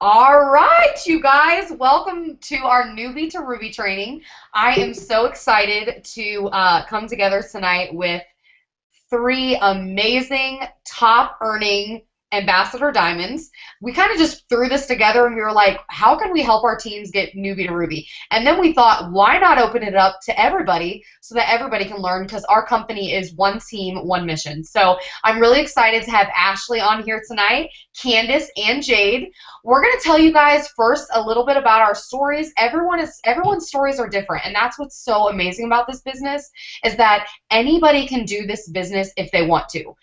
All right, you guys, welcome to our Newbie to Ruby training. I am so excited to come together tonight with three amazing top earning ambassador diamonds. We kind of just threw this together and we were like, how can we help our teams get newbie to ruby? And then we thought, why not open it up to everybody so that everybody can learn, because our company is one team, one mission. So I'm really excited to have Ashley on here tonight, Candace, and Jade. We're going to tell you guys first a little bit about our stories. Everyone's stories are different, and that's what's so amazing about this business, is that anybody can do this business if they want to.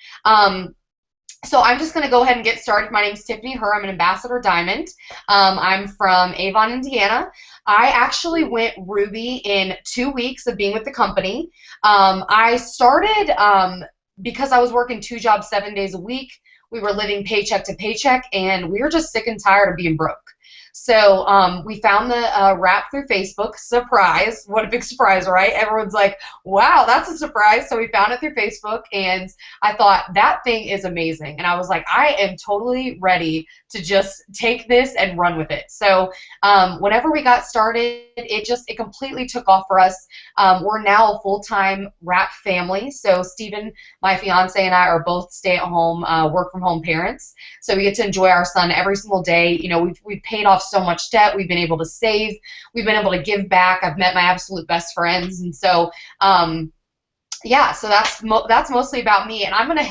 So I'm just going to go ahead and get started. My name is Tiffany Herr. I'm an ambassador diamond. I'm from Avon, Indiana. I actually went Ruby in 2 weeks of being with the company. I started because I was working 2 jobs 7 days a week. We were living paycheck to paycheck, and we were just sick and tired of being broke. So we found the wrap through Facebook. Surprise. What a big surprise, right? Everyone's like, wow, that's a surprise. So we found it through Facebook, and I thought, that thing is amazing. And I was like, I am totally ready to just take this and run with it. So whenever we got started, it completely took off for us. We're now a full-time wrap family. So Steven, my fiance, and I are both stay-at-home, work-from-home parents. So we get to enjoy our son every single day. You know, we've paid off so much debt. We've been able to save. We've been able to give back. I've met my absolute best friends, and so yeah. So that's mostly about me, and I'm gonna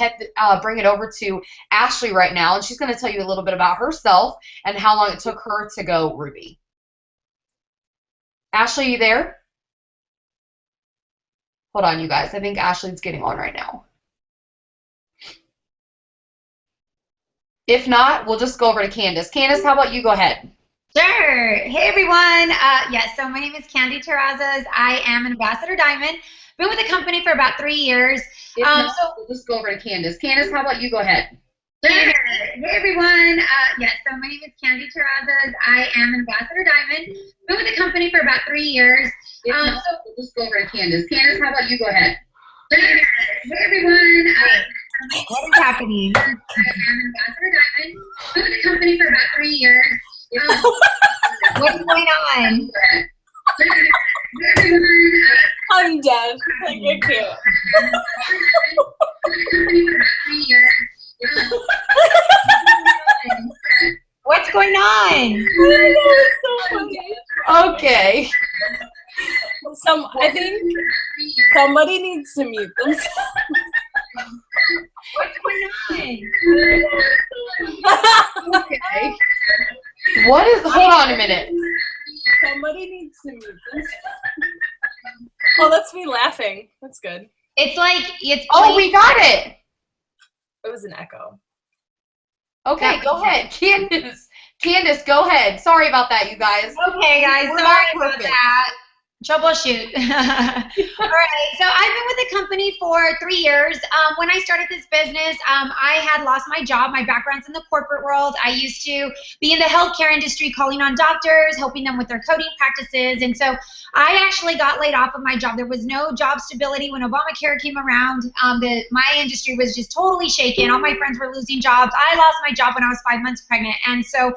bring it over to Ashley right now, and she's gonna tell you a little bit about herself and how long it took her to go Ruby. Ashley, you there? Hold on, you guys. I think Ashley's getting on right now. If not, we'll just go over to Candace. Candace, how about you go ahead? Sure. Hey, everyone. Yes, so my name is Candy Terrazas. I am an ambassador diamond. Been with the company for about 3 years. If not, we'll just go over to Candace. Candace, how about you go ahead? Sure. Hey, everyone. Yes, so my name is Candy Terrazas. I am an ambassador diamond. Been with the company for about 3 years. If not, we'll just go over to Candace. Candace, how about you go ahead? Sure. Hey, everyone. What is happening? I am an ambassador diamond. Been with the company for about 3 years. What's going on? I'm dead. Like, I can't. What's going on? I know, it's so funny. Okay. I think somebody needs to mute themselves. What's going on? Okay. What is? Hold on a minute. Somebody needs to mute themselves. Oh, that's me laughing. That's good. It's like it's. Oh, we got it. It was an echo. Okay, go ahead, Candace. Candace, go ahead. Sorry about that, you guys. Okay, guys. Sorry about that. Troubleshoot. All right, so I've been with the company for 3 years. When I started this business, I had lost my job. My background's in the corporate world. I used to be in the healthcare industry, calling on doctors, helping them with their coding practices. And so I actually got laid off of my job. There was no job stability when Obamacare came around. My industry was just totally shaken. All my friends were losing jobs. I lost my job when I was 5 months pregnant. And so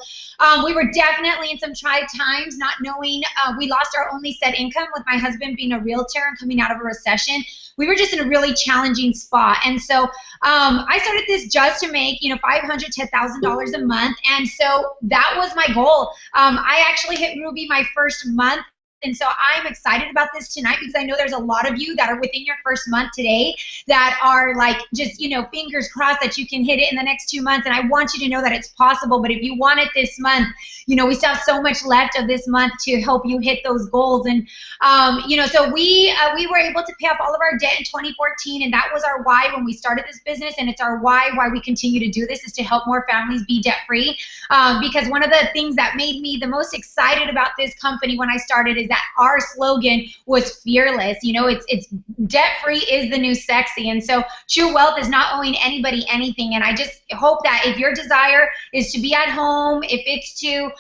we were definitely in some tried times, not knowing. We lost our only set income with my husband being a realtor and coming out of a recession. We were just in a really challenging spot. And so I started this just to make, $500 to $1,000 a month. And so that was my goal. I actually hit Ruby my first month. And so I'm excited about this tonight because I know there's a lot of you that are within your first month today that are like just, fingers crossed that you can hit it in the next 2 months. And I want you to know that it's possible. But if you want it this month, we still have so much left of this month to help you hit those goals. And, so we were able to pay off all of our debt in 2014. And that was our why when we started this business. And it's our why we continue to do this is to help more families be debt free. Because one of the things that made me the most excited about this company when I started is that our slogan was fearless. You know, it's debt-free is the new sexy. And so true wealth is not owing anybody anything. And I just hope that if your desire is to be at home, if it's to,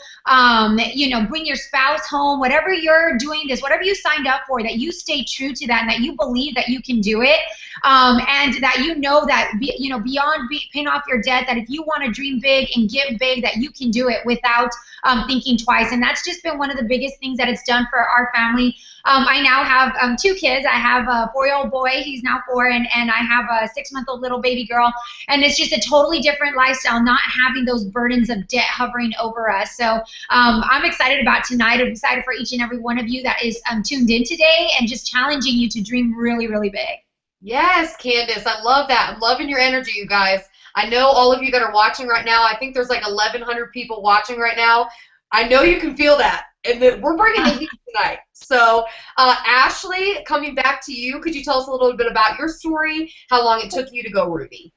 you know, bring your spouse home, whatever you're doing this, whatever you signed up for, that you stay true to that and that you believe that you can do it. And that you know that, you know, beyond paying off your debt, that if you want to dream big and give big, that you can do it without thinking twice. And that's just been one of the biggest things that it's done for our family. I now have 2 kids. I have a 4-year-old boy, he's now 4, and I have a 6-month-old little baby girl. And it's just a totally different lifestyle, not having those burdens of debt hovering over us. So I'm excited about tonight. I'm excited for each and every one of you that is tuned in today, and just challenging you to dream really, really big. Yes, Candace, I love that. I'm loving your energy, you guys. I know all of you that are watching right now, I think there's like 1,100 people watching right now. I know you can feel that. And we're bringing the heat tonight. So, Ashley, coming back to you, could you tell us a little bit about your story, how long it took you to go Ruby?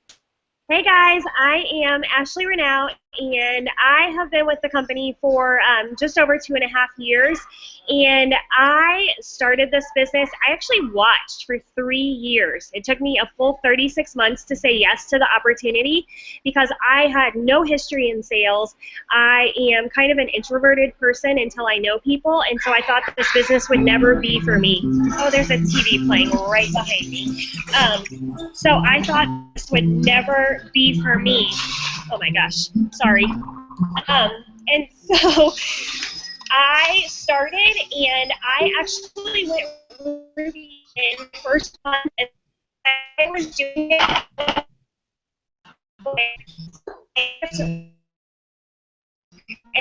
Hey guys, I am Ashley Renow, and I have been with the company for just over 2.5 years. And I started this business, I actually watched for 3 years. It took me a full 36 months to say yes to the opportunity because I had no history in sales. I am kind of an introverted person until I know people, and so I thought this business would never be for me. Oh, there's a TV playing right behind me. So I thought this would never be for me. Oh my gosh, sorry. And so I started, and I actually went Ruby in the first month, and I was doing it.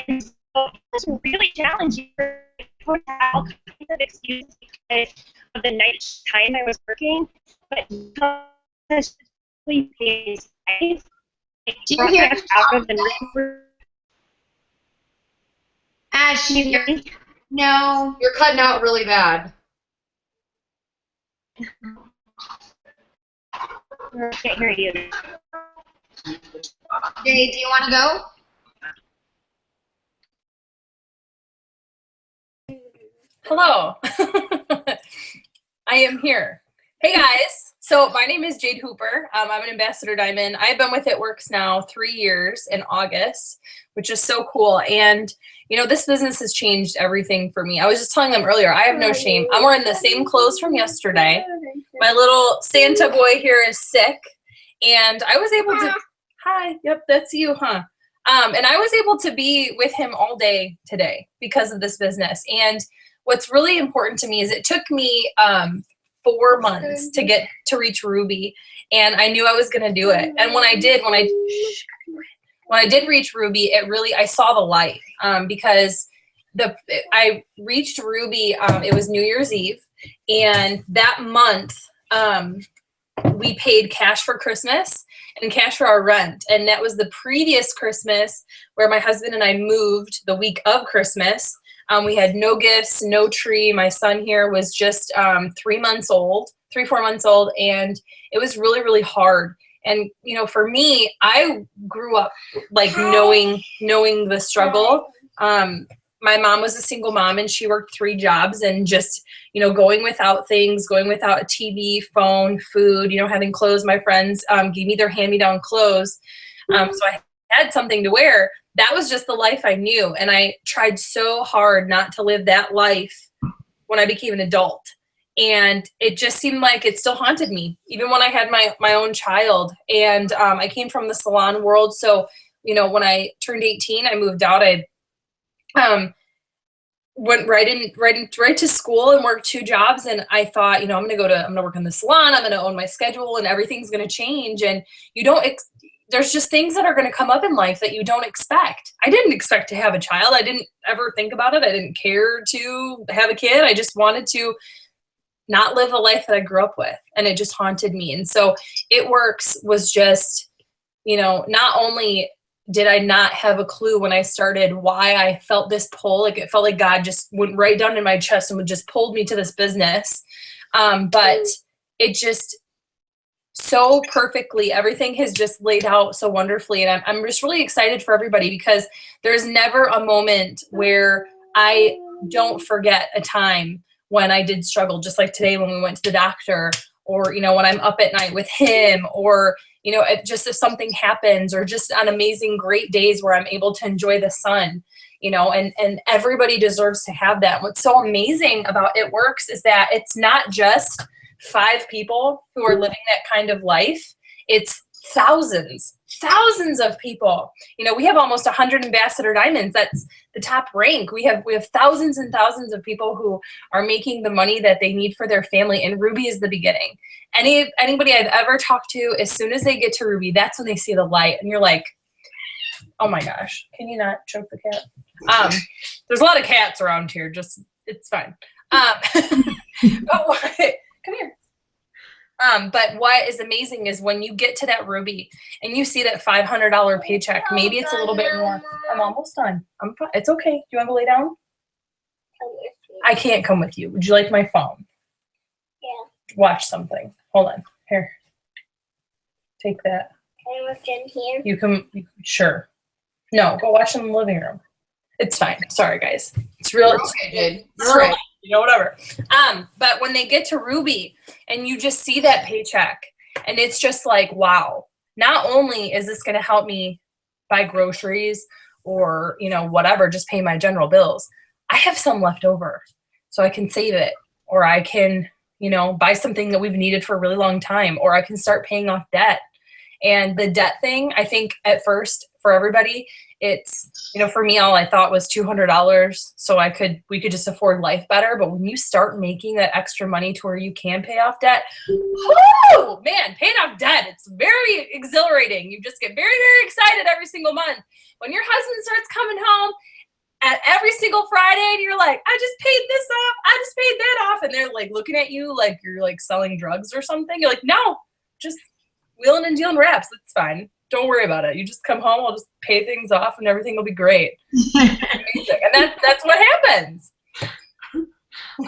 And so it was really challenging for me to have all kinds of excuses because of the night time I was working, but because we paid Do you hear out of the Ash, you hear me? No. You're cutting out really bad. I can't hear you. Jay, do you want to go? Hello. I am here. Hey guys. So my name is Jade Hooper. I'm an Ambassador Diamond. I've been with It Works now 3 years in August, which is so cool. And you know, this business has changed everything for me. I was just telling them earlier, I have no shame. I'm wearing the same clothes from yesterday. My little Santa boy here is sick, and I was able to, hi, yep, that's you, huh? And I was able to be with him all day today because of this business. And what's really important to me is it took me 4 months to reach Ruby, and I knew I was going to do it. And when I did reach Ruby, I saw the light because I reached Ruby. It was New Year's Eve, and that month we paid cash for Christmas and cash for our rent. And that was the previous Christmas where my husband and I moved the week of Christmas. We had no gifts, no tree. My son here was just 3 months old, 3-4 months old, and it was really, really hard. And you know, for me, I grew up like knowing the struggle. My mom was a single mom, and she worked 3 jobs, and just, you know, going without things, going without a TV, phone, food, you know, having clothes. My friends gave me their hand-me-down clothes, so I had something to wear. That was just the life I knew, and I tried so hard not to live that life when I became an adult. And it just seemed like it still haunted me, even when I had my own child. And I came from the salon world, so you know, when I turned 18, I moved out. I went right to school and worked 2 jobs, and I thought, you know, I'm gonna work in the salon. I'm gonna own my schedule, and everything's gonna change. And you don't. There's just things that are going to come up in life that you don't expect. I didn't expect to have a child. I didn't ever think about it. I didn't care to have a kid. I just wanted to not live the life that I grew up with, and it just haunted me. And so It Works was just, you know, not only did I not have a clue when I started why I felt this pull, like it felt like God just went right down in my chest and just pulled me to this business. But it just so perfectly, everything has just laid out so wonderfully. And I'm just really excited for everybody, because there's never a moment where I don't forget a time when I did struggle, just like today when we went to the doctor, or, you know, when I'm up at night with him, or, you know, just if something happens, or just on amazing, great days where I'm able to enjoy the sun, you know, and everybody deserves to have that. What's so amazing about It Works is that it's not just 5 people who are living that kind of life. It's thousands of people. You know, we have almost 100 ambassador diamonds. That's the top rank. We have thousands and thousands of people who are making the money that they need for their family, and Ruby is the beginning. Anybody I've ever talked to, as soon as they get to Ruby, that's when they see the light, and you're like, oh my gosh, can you not choke the cat? There's a lot of cats around here. Just, it's fine. But what, come here. But what is amazing is when you get to that Ruby and you see that $500 paycheck, maybe it's a little bit more. I'm almost done. I'm fine. It's okay. Do you want to lay down? I can't come with you. Would you like my phone? Yeah. Watch something. Hold on. Here. Take that. Can I look in here? You can, sure. No, go watch in the living room. It's fine. Sorry, guys. It's real. Okay, Jade. It's All real, right. you know, whatever. But when they get to Ruby and you just see that paycheck, and it's just like, wow, not only is this going to help me buy groceries or, you know, whatever, just pay my general bills, I have some left over so I can save it, or I can, you know, buy something that we've needed for a really long time, or I can start paying off debt. And the debt thing, I think at first for everybody, it's, you know, for me, all I thought was $200 so we could just afford life better. But when you start making that extra money to where you can pay off debt, whoo, man, paying off debt, it's very exhilarating. You just get very, very excited every single month. When your husband starts coming home at every single Friday and you're like, I just paid this off, I just paid that off. And they're like looking at you like you're like selling drugs or something. You're like, no, just wheeling and dealing wraps. It's fine. Don't worry about it. You just come home, I'll just pay things off and everything will be great. Amazing. And that's what happens.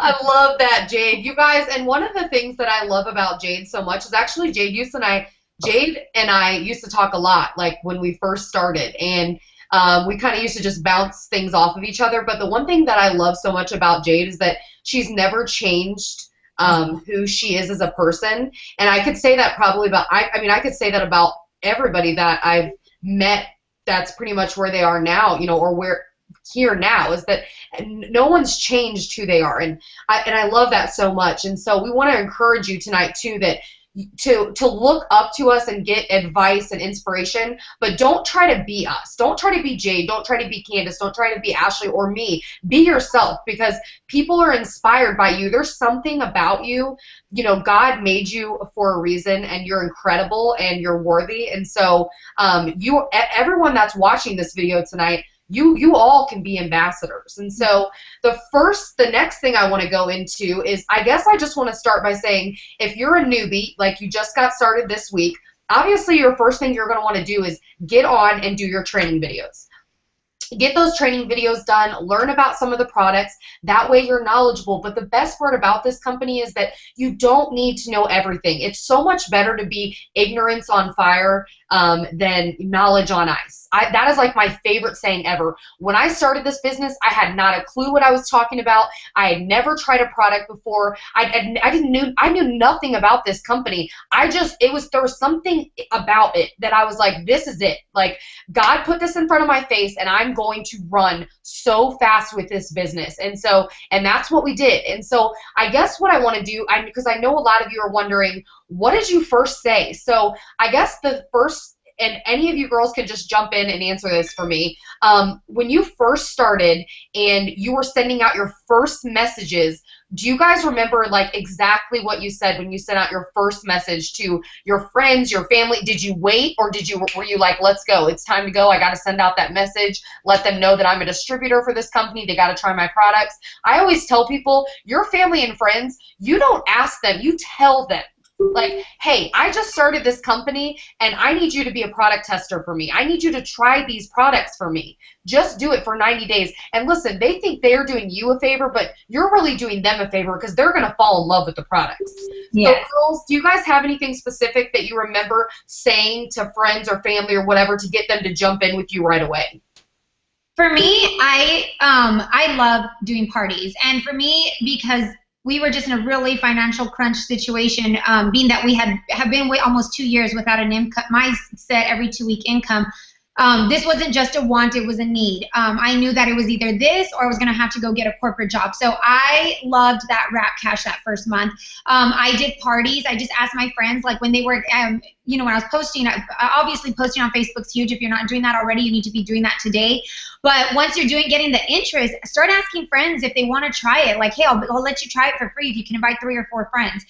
I love that, Jade. You guys, and one of the things that I love about Jade so much is actually Jade and I used to talk a lot, like when we first started, and we kind of used to just bounce things off of each other. But the one thing that I love so much about Jade is that she's never changed who she is as a person. And I could say that probably about, I mean, I could say that about everybody that I've met that's pretty much where they are now, you know, or where here now, is that no one's changed who they are. And I love that so much. And so we want to encourage you tonight too, that to look up to us and get advice and inspiration, but don't try to be us. Don't try to be Jade. Don't try to be Candace. Don't try to be Ashley or me. Be yourself, because people are inspired by you. There's something about you. You know, God made you for a reason, and you're incredible and you're worthy. And so everyone that's watching this video tonight, you all can be ambassadors. And so the next thing I want to go into is, I guess I just want to start by saying, if you're a newbie, like you just got started this week, obviously your first thing you're going to want to do is get on and do your training videos. Get those training videos done, learn about some of the products, that way you're knowledgeable. But the best part about this company is that you don't need to know everything. It's so much better to be ignorance on fire than knowledge on ice. That is like my favorite saying ever. When I started this business, I had not a clue what I was talking about. I had never tried a product before. I knew nothing about this company. There was something about it that I was like, this is it. Like, God put this in front of my face, and I'm going to run so fast with this business. And that's what we did. And so I guess what I want to do, because I know a lot of you are wondering, what did you first say? So I guess the first, and any of you girls can just jump in and answer this for me. When you first started and you were sending out your first messages, do you guys remember like exactly what you said when you sent out your first message to your friends, your family? Did you wait, or were you like, let's go, it's time to go, I got to send out that message, let them know that I'm a distributor for this company, they got to try my products? I always tell people, your family and friends, you don't ask them, you tell them. Like, hey, I just started this company and I need you to be a product tester for me. I need you to try these products for me. Just do it for 90 days. And listen, they think they're doing you a favor, but you're really doing them a favor, because they're going to fall in love with the products. Yes. So girls, do you guys have anything specific that you remember saying to friends or family or whatever to get them to jump in with you right away? For me, I love doing parties, and for me, because we were just in a really financial crunch situation, being that we have been almost 2 years without an income, my set every 2-week income. This wasn't just a want, it was a need. I knew that it was either this or I was going to have to go get a corporate job. So I loved that Rap Cash that first month. I did parties. I just asked my friends, like when they were, when I was posting, obviously posting on Facebook's huge. If you're not doing that already, you need to be doing that today. But once you're getting the interest, start asking friends if they want to try it. Like, hey, I'll let you try it for free if you can invite 3 or 4 friends.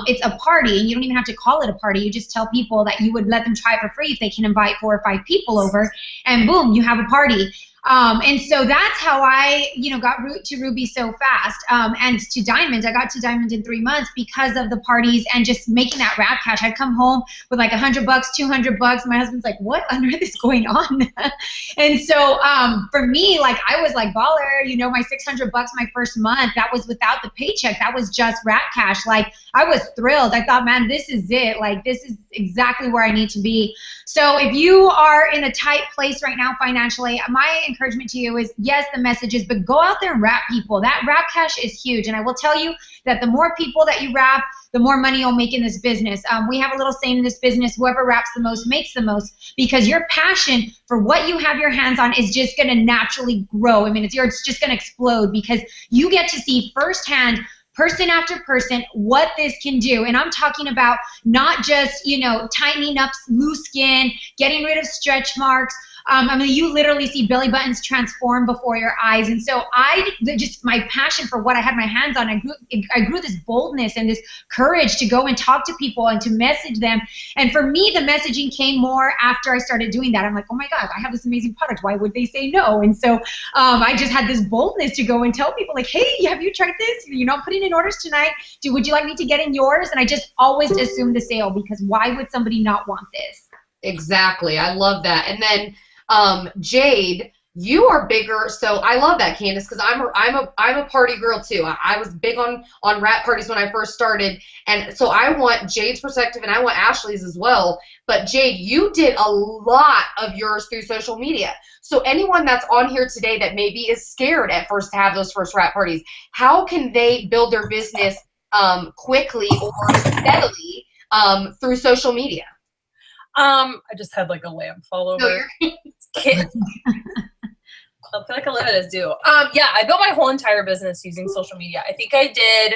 It's a party, and you don't even have to call it a party. You just tell people that you would let them try it for free if they can invite 4 or 5 people over, and boom, you have a party. And so that's how I, got to Ruby so fast, and to Diamond. I got to Diamond in 3 months because of the parties and just making that Rap Cash. I'd come home with like $100, $200. My husband's like, "What on earth is going on?" And so for me, like I was like baller, my $600 my first month. That was without the paycheck. That was just Rap Cash. Like I was thrilled. I thought, man, this is it. Like this is exactly where I need to be. So if you are in a tight place right now financially, my encouragement to you is, yes, the messages, but go out there and rap people. That Rap Cash is huge. And I will tell you that the more people that you rap, the more money you'll make in this business. We have a little saying in this business, whoever raps the most makes the most, because your passion for what you have your hands on is just going to naturally grow. I mean, it's just going to explode because you get to see firsthand, person after person, what this can do. And I'm talking about not just, tightening up loose skin, getting rid of stretch marks. You literally see belly buttons transform before your eyes. And so my passion for what I had my hands on, I grew this boldness and this courage to go and talk to people and to message them. And for me, the messaging came more after I started doing that. I'm like, oh my God, I have this amazing product. Why would they say no? And so I just had this boldness to go and tell people like, hey, have you tried this? I'm putting in orders tonight. Would you like me to get in yours? And I just always assumed the sale, because why would somebody not want this? Exactly. I love that. And then Jade, you are bigger, so I love that, Candace, because I'm a party girl too. I was big on rap parties when I first started, and so I want Jade's perspective and I want Ashley's as well. But Jade, you did a lot of yours through social media. So anyone that's on here today that maybe is scared at first to have those first rap parties, how can they build their business quickly or steadily through social media? I just had like a lamp fall over. No, Kids. I feel like I live at a zoo. Yeah, I built my whole entire business using social media. I think I did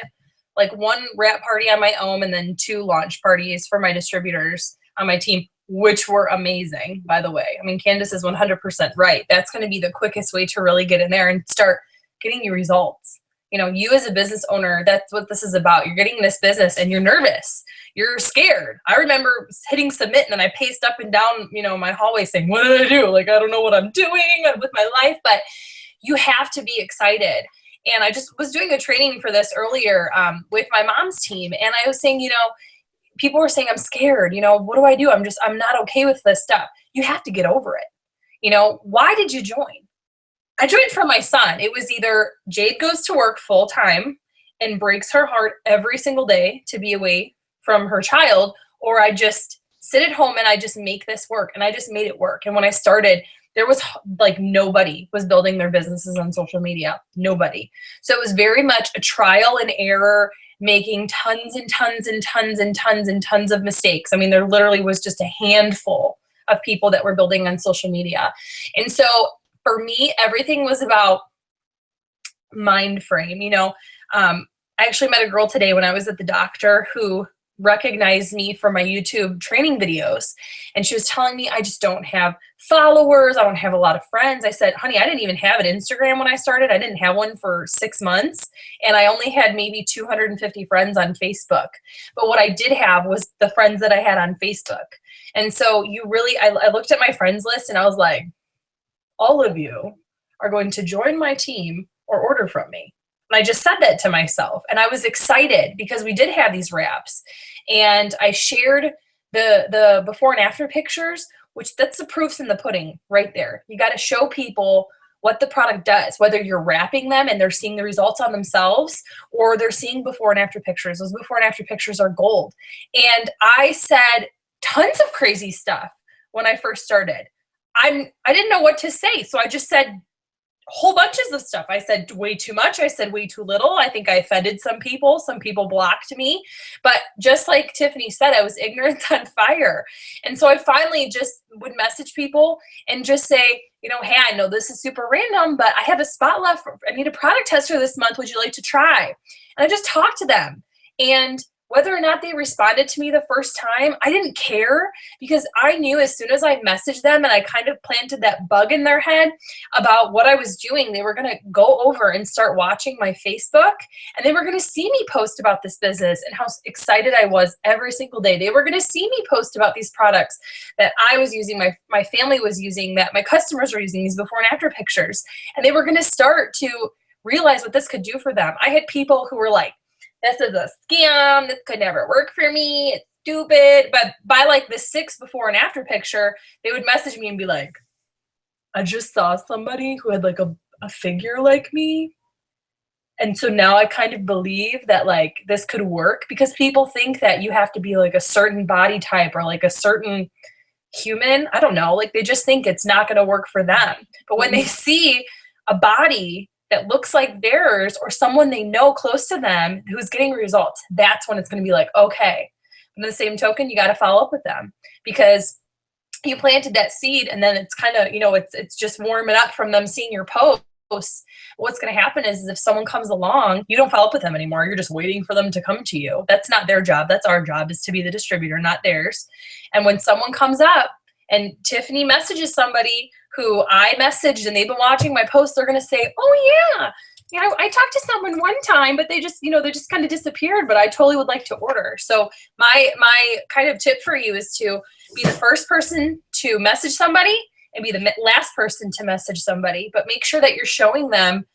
like 1 rap party on my own and then 2 launch parties for my distributors on my team, which were amazing, by the way. I mean, Candace is 100% right. That's going to be the quickest way to really get in there and start getting your results. You as a business owner, that's what this is about. You're getting this business and you're nervous. You're scared. I remember hitting submit and then I paced up and down, my hallway saying, what did I do? Like, I don't know what I'm doing with my life, but you have to be excited. And I just was doing a training for this earlier with my mom's team. And I was saying, people were saying, I'm scared. What do I do? I'm not okay with this stuff. You have to get over it. Why did you join? I joined for my son. It was either Jade goes to work full time and breaks her heart every single day to be away from her child, or I just sit at home and I just make this work. And I just made it work. And when I started, there was like nobody was building their businesses on social media. Nobody. So it was very much a trial and error, making tons and tons and tons and tons and tons of mistakes. I mean, there literally was just a handful of people that were building on social media. And so for me, everything was about mind frame. I actually met a girl today when I was at the doctor who recognized me from my YouTube training videos. And she was telling me, I just don't have followers. I don't have a lot of friends. I said, honey, I didn't even have an Instagram when I started. I didn't have one for 6 months. And I only had maybe 250 friends on Facebook. But what I did have was the friends that I had on Facebook. And so I looked at my friends list and I was like, all of you are going to join my team or order from me. And I just said that to myself. And I was excited because we did have these wraps. And I shared the before and after pictures, which that's the proofs in the pudding right there. You got to show people what the product does, whether you're wrapping them and they're seeing the results on themselves or they're seeing before and after pictures. Those before and after pictures are gold. And I said tons of crazy stuff when I first started. I didn't know what to say. So I just said, whole bunches of stuff. I said way too much. I said way too little. I think I offended some people. Some people blocked me. But just like Tiffany said, I was ignorant on fire. And so I finally just would message people and just say, you know, hey, I know this is super random, but I have a spot left. I need a product tester this month. Would you like to try? And I just talked to them. And whether or not they responded to me the first time, I didn't care, because I knew as soon as I messaged them and I kind of planted that bug in their head about what I was doing, they were going to go over and start watching my Facebook, and they were going to see me post about this business and how excited I was every single day. They were going to see me post about these products that I was using, my family was using, that my customers were using, these before and after pictures. And they were going to start to realize what this could do for them. I had people who were like, this is a scam, this could never work for me, it's stupid. But by like the 6 before and after picture, they would message me and be like, I just saw somebody who had like a figure like me. And so now I kind of believe that like this could work, because people think that you have to be like a certain body type or like a certain human. I don't know, like they just think it's not going to work for them. But when they see a body that looks like theirs or someone they know close to them who's getting results, that's when it's going to be like, okay. And the same token, you got to follow up with them, because you planted that seed, and then it's kind of, you know, it's just warming up from them seeing your posts. What's going to happen is if someone comes along, you don't follow up with them anymore. You're just waiting for them to come to you. That's not their job. That's our job, is to be the distributor, not theirs. And when someone comes up and Tiffany messages somebody who I messaged and they've been watching my posts, they're going to say, oh yeah, I talked to someone one time, but they just, you know, they just kind of disappeared, but I totally would like to order. So my kind of tip for you is to be the first person to message somebody and be the last person to message somebody, but make sure that you're showing them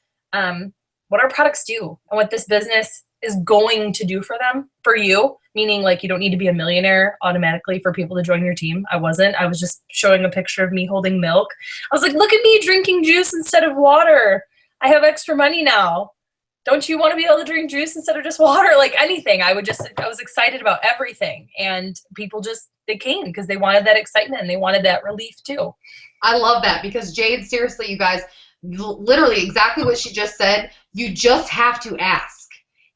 what our products do and what this business is going to do for them, for you, meaning like you don't need to be a millionaire automatically for people to join your team. I wasn't. I was just showing a picture of me holding milk. I was like, look at me drinking juice instead of water. I have extra money now. Don't you want to be able to drink juice instead of just water? Like anything. I was excited about everything. And people they came because they wanted that excitement and they wanted that relief too. I love that, because Jade, seriously, you guys, literally exactly what she just said. You just have to ask.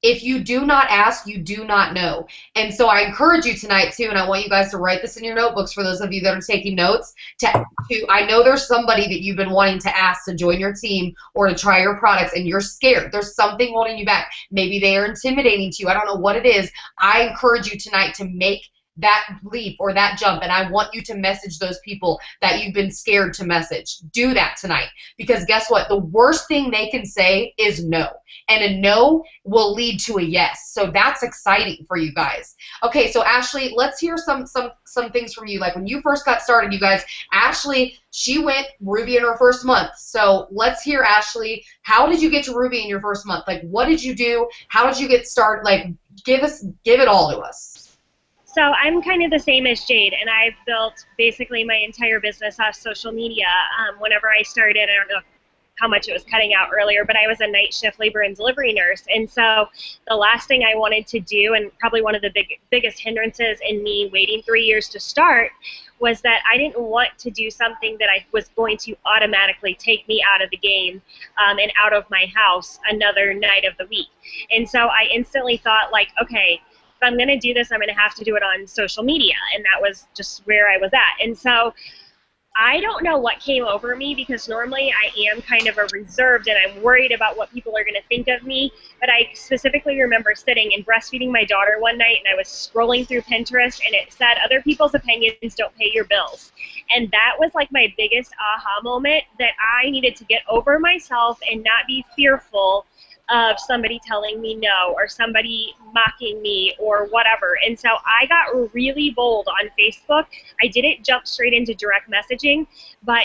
If you do not ask, you do not know. And so I encourage you tonight too, and I want you guys to write this in your notebooks for those of you that are taking notes. I know there's somebody that you've been wanting to ask to join your team or to try your products, and you're scared. There's something holding you back. Maybe they are intimidating to you. I don't know what it is. I encourage you tonight to make that leap or that jump, and I want you to message those people that you've been scared to message. Do that tonight, because guess what? The worst thing they can say is no, and a no will lead to a yes. So that's exciting for you guys. Okay, so Ashley, let's hear some things from you. Like when you first got started, you guys, Ashley, she went Ruby in her first month. So let's hear, Ashley, how did you get to Ruby in your first month? Like, what did you do? How did you get started? Like, give it all to us. So I'm kind of the same as Jade, and I've built basically my entire business off social media. Whenever I started, I don't know how much it was cutting out earlier, but I was a night shift labor and delivery nurse. And so the last thing I wanted to do, and probably one of the biggest hindrances in me waiting 3 years to start, was that I didn't want to do something that I was going to automatically take me out of the game and out of my house another night of the week. And so I instantly thought, like, okay, if I'm going to do this, I'm going to have to do it on social media. And that was just where I was at. And so I don't know what came over me, because normally I am kind of a reserved and I'm worried about what people are going to think of me. But I specifically remember sitting and breastfeeding my daughter one night, and I was scrolling through Pinterest, and it said, other people's opinions don't pay your bills. And that was like my biggest aha moment, that I needed to get over myself and not be fearful of somebody telling me no or somebody mocking me or whatever. And so I got really bold on Facebook. I didn't jump straight into direct messaging, but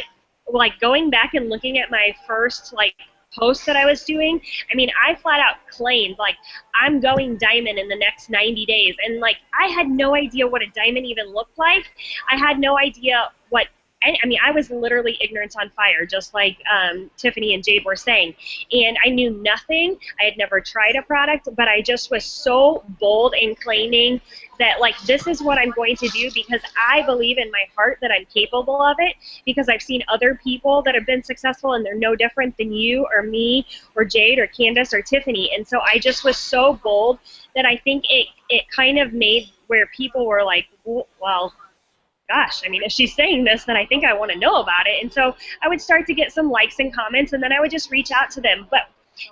like going back and looking at my first like posts that I was doing, I mean, I flat out claimed like I'm going diamond in the next 90 days. And like I had no idea what a diamond even looked like. I had no idea what I mean, I was literally ignorance on fire, just like Tiffany and Jade were saying. And I knew nothing. I had never tried a product, but I just was so bold in claiming that, like, this is what I'm going to do because I believe in my heart that I'm capable of it, because I've seen other people that have been successful and they're no different than you or me or Jade or Candace or Tiffany. And so I just was so bold that I think it kind of made where people were like, well, gosh, I mean, if she's saying this, then I think I want to know about it. And so I would start to get some likes and comments, and then I would just reach out to them. But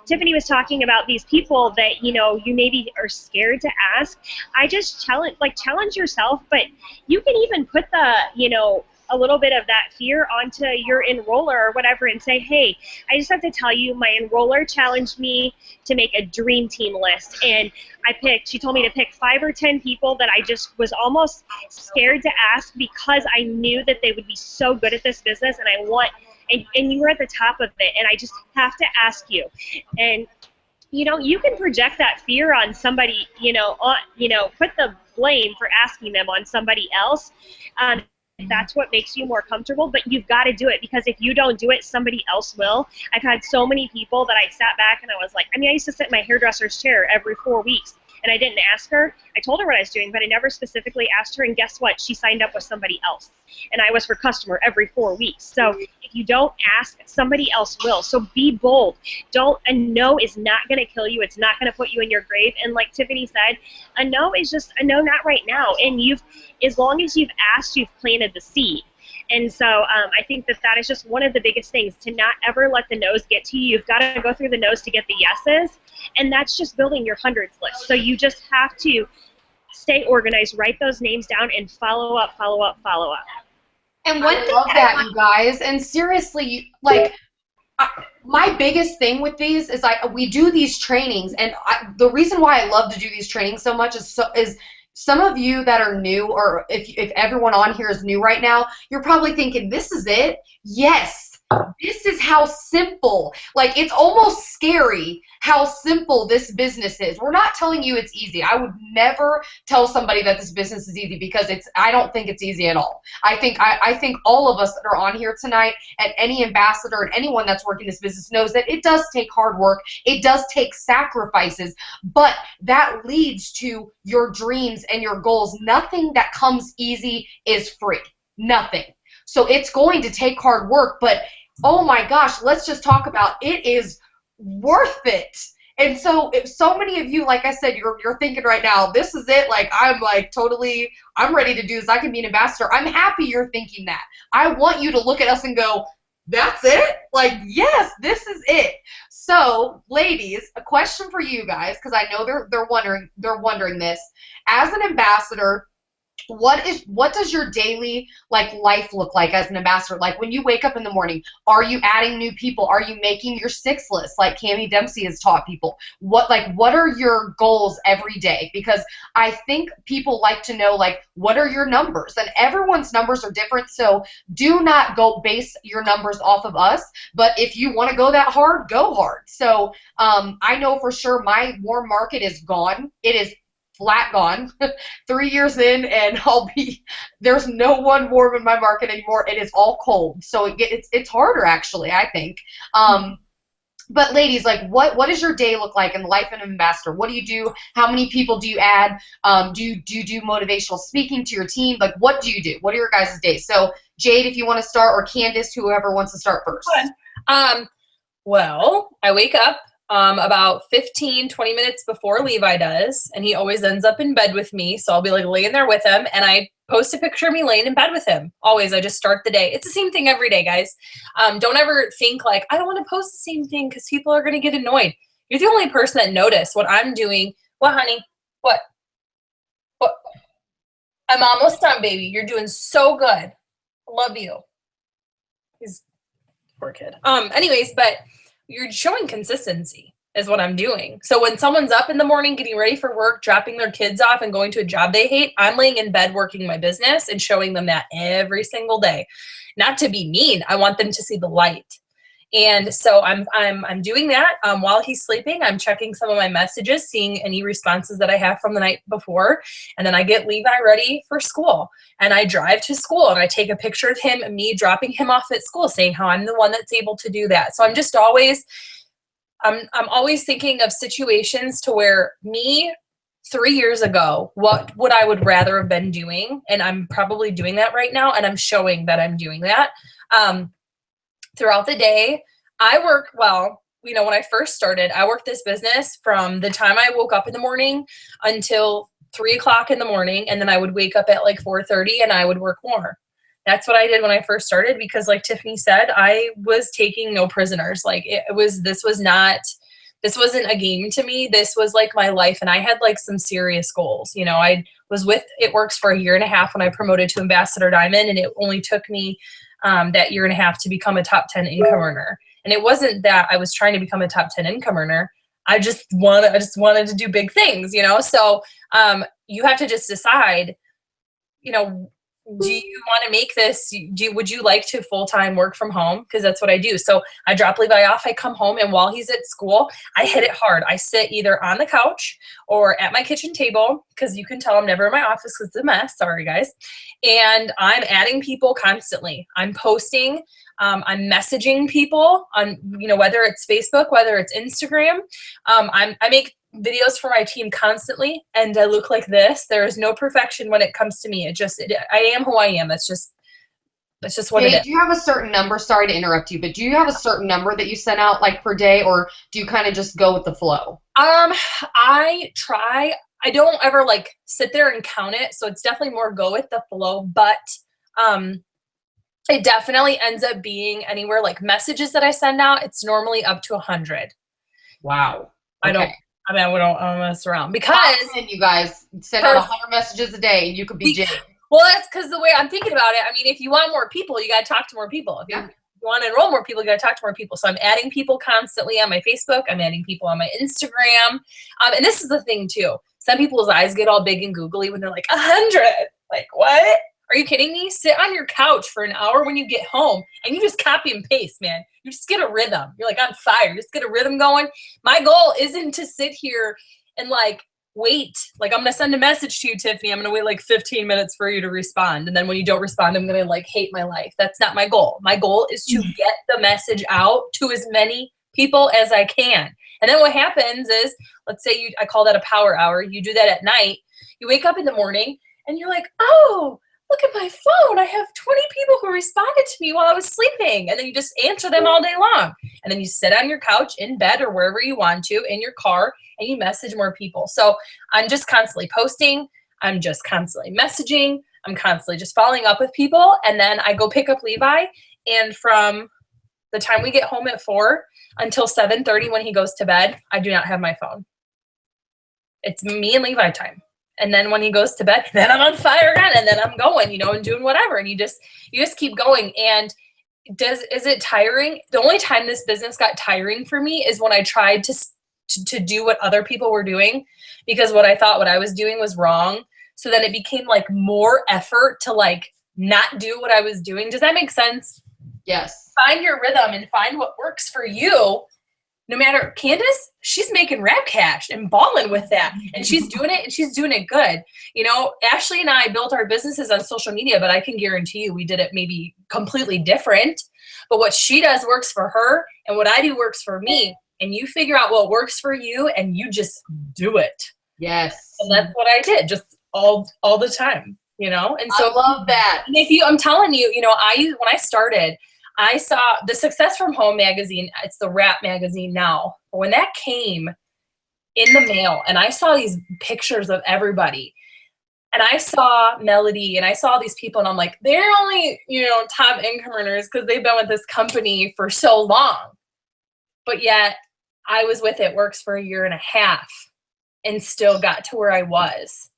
Tiffany was talking about these people that, you know, you maybe are scared to ask. I just challenge yourself, but you can even put the, you know, a little bit of that fear onto your enroller or whatever and say, hey, I just have to tell you, my enroller challenged me to make a dream team list. And she told me to pick 5 or 10 people that I just was almost scared to ask because I knew that they would be so good at this business, and and you were at the top of it, and I just have to ask you. And you know, you can project that fear on somebody, put the blame for asking them on somebody else. That's what makes you more comfortable, but you've got to do it, because if you don't do it, somebody else will. I've had so many people that I sat back and I was like, I used to sit in my hairdresser's chair every 4 weeks, and I didn't ask her. I told her what I was doing, but I never specifically asked her, and guess what? She signed up with somebody else, and I was her customer every 4 weeks. So if you don't ask, somebody else will. So be bold. A no is not going to kill you. It's not going to put you in your grave. And like Tiffany said, a no is just a no, not right now. And as long as you've asked, you've planted the seed. And so I think that is just one of the biggest things, to not ever let the no's get to you. You've got to go through the no's to get the yeses, and that's just building your hundreds list. So you just have to stay organized, write those names down, and follow up, follow up, follow up. And I love that, you guys. And seriously, like, my biggest thing with these is we do these trainings, and the reason why I love to do these trainings so much is some of you that are new, or if everyone on here is new right now, you're probably thinking, this is it? Yes. This is how simple, like, it's almost scary how simple this business is. We're not telling you it's easy. I would never tell somebody that this business is easy, because I don't think it's easy at all. I think all of us that are on here tonight, and any ambassador and anyone that's working this business, knows that it does take hard work. It does take sacrifices, but that leads to your dreams and your goals. Nothing that comes easy is free. Nothing. So it's going to take hard work, but oh my gosh, let's just talk about it is worth it. And so if so many of you, like I said, you're thinking right now, this is it, like, I'm ready to do this, I can be an ambassador. I'm happy you're thinking that. I want you to look at us and go, that's it? Like, yes, this is it. So, ladies, a question for you guys, because I know they're wondering this. As an ambassador, what does your daily life look like as an ambassador? Like, when you wake up in the morning, are you adding new people? Are you making your 6 list like Cammie Dempsey has taught people? What are your goals every day? Because I think people like to know, like, what are your numbers? And everyone's numbers are different, so do not go base your numbers off of us. But if you want to go that hard, go hard. So I know for sure my warm market is gone. It is flat gone. 3 years in, and there's no one warm in my market anymore. It is all cold. So it's harder, actually, I think. But ladies, like, what does your day look like in the life of an ambassador? What do you do? How many people do you add? Do you do motivational speaking to your team? Like, what do you do? What are your guys' days? So Jade, if you want to start, or Candace, whoever wants to start first. Well, I wake up about 15, 20 minutes before Levi does, and he always ends up in bed with me, so I'll be like laying there with him, and I post a picture of me laying in bed with him. Always, I just start the day. It's the same thing every day, guys. Don't ever think like, I don't want to post the same thing because people are going to get annoyed. You're the only person that notice what I'm doing. What, honey? What? I'm almost done, baby. You're doing so good. I love you. He's poor kid. Anyways, but you're showing consistency is what I'm doing. So when someone's up in the morning getting ready for work, dropping their kids off and going to a job they hate, I'm laying in bed working my business and showing them that every single day. Not to be mean. I want them to see the light. And so I'm doing that while he's sleeping. I'm checking some of my messages, seeing any responses that I have from the night before. And then I get Levi ready for school. And I drive to school and I take a picture of him and me dropping him off at school, saying how I'm the one that's able to do that. So I'm just always, I'm always thinking of situations to where me 3 years ago, what would I would rather have been doing? And I'm probably doing that right now. And I'm showing that I'm doing that. Throughout the day, I work, well, you know, when I first started, I worked this business from the time I woke up in the morning until 3 o'clock in the morning. And then I would wake up at like 4:30 and I would work more. That's what I did when I first started, because like Tiffany said, I was taking no prisoners. Like this wasn't a game to me. This was like my life. And I had like some serious goals. You know, I was with It Works for 1.5 years when I promoted to Ambassador Diamond. And it only took me that 1.5 years to become a top 10 income earner. And it wasn't that I was trying to become a top 10 income earner. I just wanted to do big things, you know? So you have to just decide, you know, do you want to make this, would you like to full-time work from home? Because that's what I do. So I drop Levi off, I come home, and while he's at school, I hit it hard. I sit either on the couch or at my kitchen table, because you can tell I'm never in my office because it's a mess. Sorry, guys. And I'm adding people constantly. I'm posting. I'm messaging people on, you know, whether it's Facebook, whether it's Instagram. I make videos for my team constantly, and I look like this. There is no perfection when it comes to me. I am who I am. That's just what it is. Do you have a certain number? Sorry to interrupt you, but do you have a certain number that you send out like per day, or do you kind of just go with the flow? I try. I don't ever like sit there and count it. So it's definitely more go with the flow, but it definitely ends up being anywhere like messages that I send out. It's normally up to 100. Wow. Okay. I don't mess around, because you guys send out 100 messages a day and you could be Jane. Well, that's because the way I'm thinking about it. I mean, if you want more people, you got to talk to more people. If you want to enroll more people, you got to talk to more people. So I'm adding people constantly on my Facebook. I'm adding people on my Instagram. And this is the thing too. Some people's eyes get all big and googly when they're like 100. Like, what? Are you kidding me? Sit on your couch for an hour when you get home and you just copy and paste, man. You just get a rhythm. You're like on fire. Just get a rhythm going. My goal isn't to sit here and like wait. Like, I'm going to send a message to you, Tiffany. I'm going to wait like 15 minutes for you to respond. And then when you don't respond, I'm going to like hate my life. That's not my goal. My goal is to get the message out to as many people as I can. And then what happens is, let's say I call that a power hour. You do that at night. You wake up in the morning and you're like, oh, look at my phone. I have 20 people who responded to me while I was sleeping. And then you just answer them all day long. And then you sit on your couch, in bed, or wherever you want to, in your car, and you message more people. So I'm just constantly posting. I'm just constantly messaging. I'm constantly just following up with people. And then I go pick up Levi. And from the time we get home at 4 until 7:30 when he goes to bed, I do not have my phone. It's me and Levi time. And then when he goes to bed, then I'm on fire again, and then I'm going, you know, and doing whatever. And you just keep going. And is it tiring? The only time this business got tiring for me is when I tried to do what other people were doing, because what I thought what I was doing was wrong. So then it became like more effort to like not do what I was doing. Does that make sense? Yes. Find your rhythm and find what works for you. No matter, Candace, she's making rap cash and balling with that. And she's doing it, and she's doing it good. You know, Ashley and I built our businesses on social media, but I can guarantee you we did it maybe completely different. But what she does works for her, and what I do works for me. And you figure out what works for you, and you just do it. Yes. And that's what I did, just all the time, you know? And so I love that. And I'm telling you, you know, when I started, I saw the Success from Home magazine. It's the rap magazine now. But when that came in the mail and I saw these pictures of everybody, and I saw Melody and I saw these people, and I'm like, they're only, you know, top income earners because they've been with this company for so long. But yet I was with It Works for 1.5 years and still got to where I was.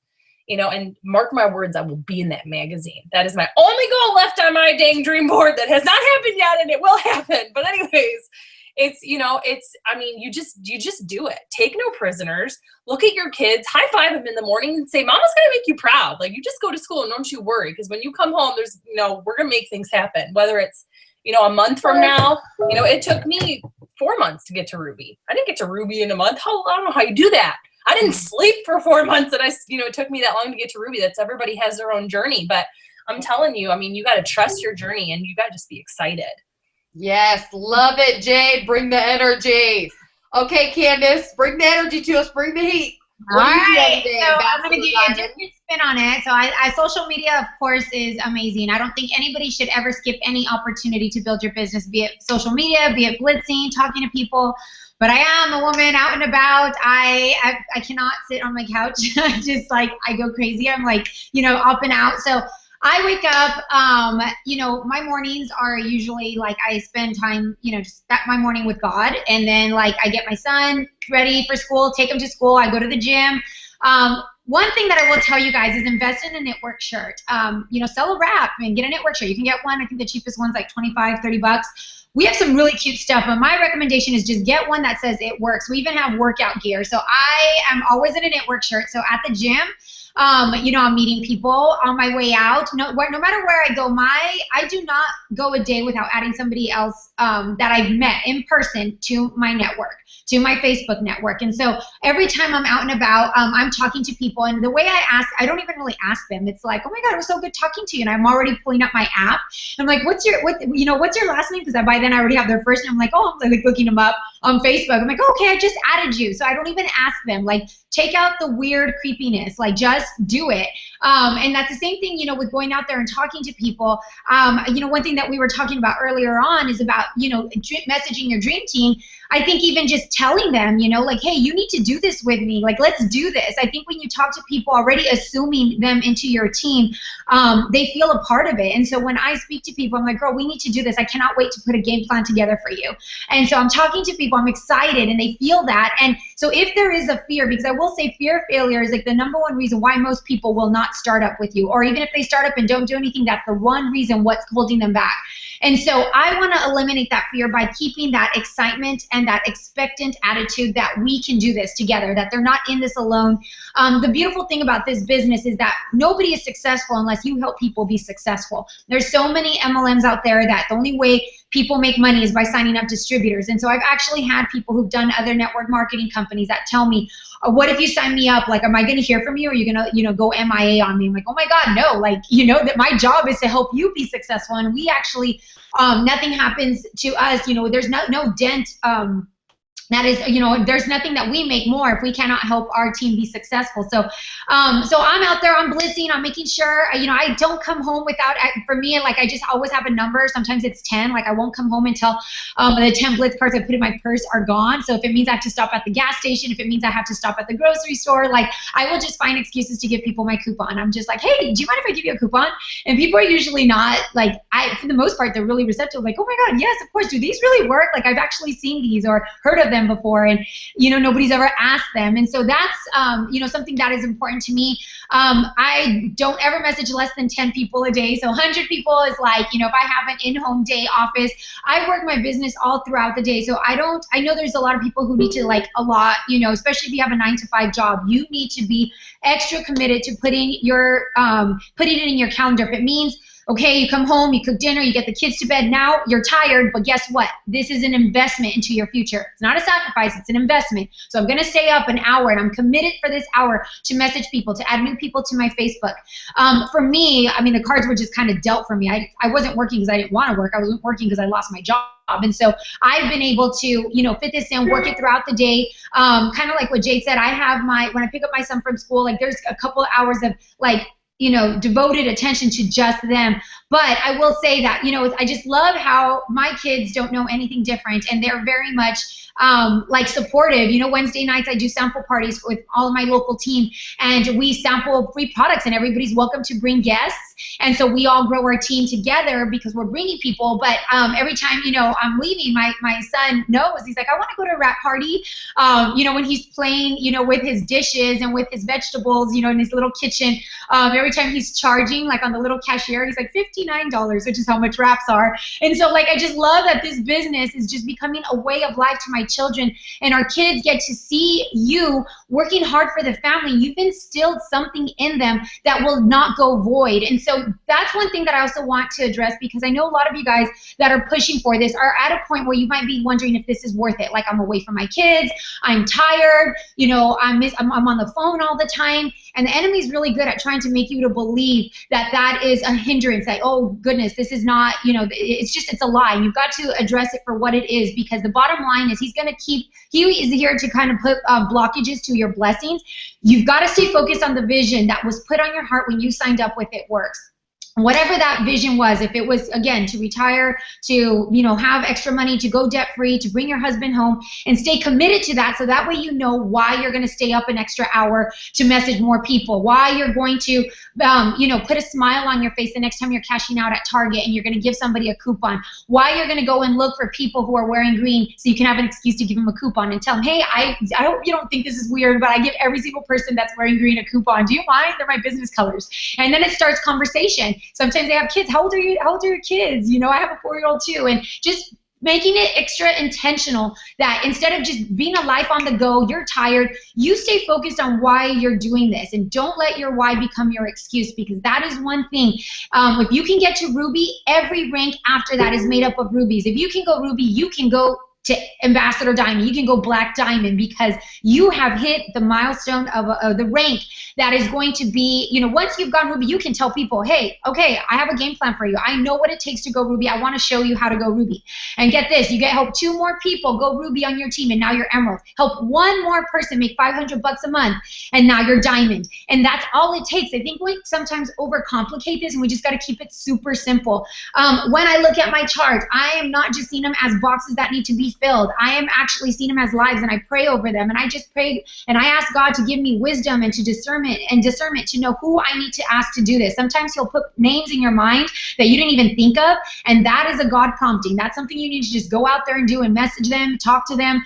You know, and mark my words, I will be in that magazine. That is my only goal left on my dang dream board that has not happened yet, and it will happen. But anyways, you just do it. Take no prisoners. Look at your kids, high five them in the morning and say, Mama's going to make you proud. Like, you just go to school and don't you worry. Because when you come home, we're going to make things happen. Whether it's you know, a month from now, you know, it took me 4 months to get to Ruby. I didn't get to Ruby in a month. I don't know how you do that. I didn't sleep for 4 months, and you know, it took me that long to get to Ruby. Everybody has their own journey, but I'm telling you, I mean, you got to trust your journey, and you got to just be excited. Yes, love it, Jade. Bring the energy. Okay, Candace, bring the energy to us. Bring the heat. All right, so I'm going to give you a different spin on it. So social media, of course, is amazing. I don't think anybody should ever skip any opportunity to build your business, be it social media, be it blitzing, talking to people. But I am a woman out and about. I cannot sit on my couch. Just like I go crazy. I'm like, you know, up and out. So I wake up, you know, my mornings are usually like I spend time, you know, just my morning with God. And then like I get my son ready for school, take him to school. I go to the gym. One thing that I will tell you guys is invest in a knitwork shirt. You know, sell a wrap and get a knitwork shirt. You can get one. I think the cheapest one's like 25, 30 bucks. We have some really cute stuff, but my recommendation is just get one that says it works. We even have workout gear. So I am always in a knitwork shirt. So at the gym, you know, I'm meeting people on my way out. No matter where I go, I do not go a day without adding somebody else that I've met in person to my network, to my Facebook network. And so every time I'm out and about, I'm talking to people, and the way I don't even really ask them. It's like, oh my God, it was so good talking to you. And I'm already pulling up my app. I'm like, what's your last name? Because by then I already have their first name. I'm like, oh, I'm like looking them up on Facebook. I'm like, oh, okay, I just added you. So I don't even ask them. Like, take out the weird creepiness. Like, just do it. And that's the same thing, you know, with going out there and talking to people. You know, one thing that we were talking about earlier on is about, you know, messaging your dream team. I think even just telling them, you know, like, hey, you need to do this with me. Like, let's do this. I think when you talk to people already assuming them into your team, they feel a part of it. And so when I speak to people, I'm like, girl, we need to do this. I cannot wait to put a game plan together for you. And so I'm talking to people, I'm excited, and they feel that. And so if there is a fear, because I will say fear of failure is like the number one reason why most people will not start up with you. Or even if they start up and don't do anything, that's the one reason what's holding them back. And so I want to eliminate that fear by keeping that excitement and that expectant attitude that we can do this together, that they're not in this alone. The beautiful thing about this business is that nobody is successful unless you help people be successful. There's so many MLMs out there that the only way people make money is by signing up distributors. And so I've actually had people who've done other network marketing companies that tell me, what if you sign me up? Like, am I going to hear from you? Or are you going to, you know, go MIA on me? I'm like, oh my God, no. Like, you know, that my job is to help you be successful. And we actually, nothing happens to us. You know, there's no dent. That is, you know, there's nothing that we make more if we cannot help our team be successful. So, so I'm out there, I'm blitzing, I'm making sure, you know, I don't come home without, for me, like, I just always have a number. Sometimes it's 10, like I won't come home until the 10 blitz cards I put in my purse are gone. So if it means I have to stop at the gas station, if it means I have to stop at the grocery store, like, I will just find excuses to give people my coupon. I'm just like, hey, do you mind if I give you a coupon? And people are usually not, like, for the most part, they're really receptive, like, oh my God, yes, of course, do these really work? Like, I've actually seen these or heard of them before, and you know, nobody's ever asked them. And so that's you know, something that is important to me. I don't ever message less than 10 people a day. So 100 people is like, you know, if I have an in-home day office, I work my business all throughout the day. So I know there's a lot of people who need to, like, a lot, you know, especially if you have a 9-to-5 job, you need to be extra committed to putting it in your calendar. If it means, okay, you come home, you cook dinner, you get the kids to bed, now you're tired, but guess what? This is an investment into your future. It's not a sacrifice, it's an investment. So I'm gonna stay up an hour, and I'm committed for this hour to message people, to add new people to my Facebook. For me, I mean, the cards were just kind of dealt for me. I wasn't working because I didn't want to work. I wasn't working because I lost my job. And so I've been able to, you know, fit this in, work it throughout the day. Kind of like what Jade said, I have when I pick up my son from school, like, there's a couple of hours of, like, you know, devoted attention to just them. But I will say that, you know, I just love how my kids don't know anything different, and they're very much like supportive. You know, Wednesday nights I do sample parties with all of my local team, and we sample free products, and everybody's welcome to bring guests. And so we all grow our team together because we're bringing people. But every time, you know, I'm leaving, my son knows. He's like, I want to go to a wrap party. You know, when he's playing, you know, with his dishes and with his vegetables, you know, in his little kitchen, every time he's charging, like on the little cashier, he's like $59, which is how much wraps are. And so, like, I just love that this business is just becoming a way of life to my children, and our kids get to see you working hard for the family. You've instilled something in them that will not go void. And so So that's one thing that I also want to address, because I know a lot of you guys that are pushing for this are at a point where you might be wondering if this is worth it. Like, I'm away from my kids, I'm tired, you know, I'm on the phone all the time. And the enemy's really good at trying to make you to believe that that is a hindrance, that, oh goodness, this is not, you know, it's a lie. You've got to address it for what it is, because the bottom line is he is here to kind of put blockages to your blessings. You've got to stay focused on the vision that was put on your heart when you signed up with It Works. Whatever that vision was, if it was, again, to retire, to, you know, have extra money, to go debt free, to bring your husband home, and stay committed to that, so that way you know why you're going to stay up an extra hour to message more people, why you're going to, you know, put a smile on your face the next time you're cashing out at Target and you're going to give somebody a coupon, why you're going to go and look for people who are wearing green so you can have an excuse to give them a coupon and tell them, hey, I hope you don't think this is weird, but I give every single person that's wearing green a coupon. Do you mind? They're my business colors. And then it starts conversation. Sometimes they have kids. How old are you? How old are your kids? You know, I have a 4-year-old too. And just making it extra intentional, that instead of just being a life on the go, you're tired, you stay focused on why you're doing this, and don't let your why become your excuse, because that is one thing. If you can get to Ruby, every rank after that is made up of rubies. If you can go Ruby, you can go to Ambassador Diamond, you can go Black Diamond, because you have hit the milestone of the rank that is going to be, you know, once you've gone Ruby, you can tell people, hey, okay, I have a game plan for you. I know what it takes to go Ruby. I want to show you how to go Ruby. And get this, you help 2 more people go Ruby on your team, and now you're Emerald. Help 1 more person make $500 a month, and now you're Diamond. And that's all it takes. I think we sometimes overcomplicate this, and we just got to keep it super simple. When I look at my charts, I am not just seeing them as boxes that need to be filled. I am actually seeing them as lives, and I pray over them, and I just prayed and I asked God to give me wisdom and to discernment to know who I need to ask to do this. Sometimes he'll put names in your mind that you didn't even think of, and that is a God prompting. That's something you need to just go out there and do, and message them, talk to them,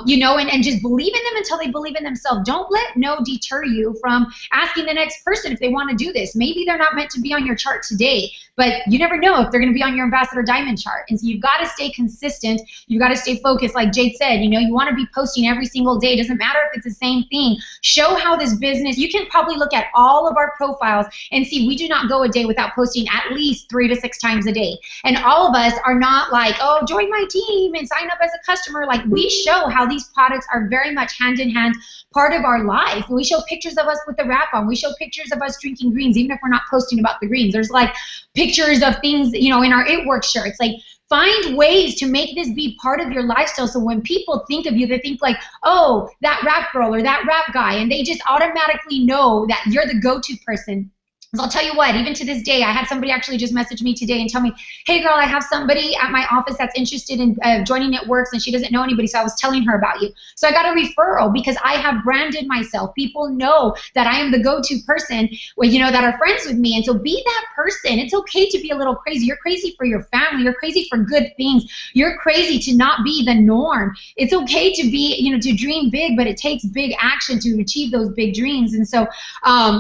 you know, and just believe in them until they believe in themselves. Don't let no deter you from asking the next person if they want to do this. Maybe they're not meant to be on your chart today, but you never know if they're going to be on your Ambassador Diamond chart. And so you've got to stay consistent. You've got to stay focused. Like Jade said, you know, you want to be posting every single day. It doesn't matter if it's the same thing. Show how this business, you can probably look at all of our profiles and see we do not go a day without posting at least 3 to 6 times a day. And all of us are not like, oh, join my team and sign up as a customer. Like, we show how these products are very much hand in hand part of our life. We show pictures of us with the wrap on. We show pictures of us drinking greens, even if we're not posting about the greens. There's like pictures of things, you know, in our It Works shirts. Like, find ways to make this be part of your lifestyle, so when people think of you, they think like, oh, that rap girl or that rap guy, and they just automatically know that you're the go-to person. So I'll tell you what, even to this day, I had somebody actually just message me today and tell me, hey girl, I have somebody at my office that's interested in joining It Works, and she doesn't know anybody, so I was telling her about you. So I got a referral because I have branded myself. People know that I am the go-to person, you know, that are friends with me. And so be that person. It's okay to be a little crazy. You're crazy for your family. You're crazy for good things. You're crazy to not be the norm. It's okay to be, you know, to dream big, but it takes big action to achieve those big dreams. And so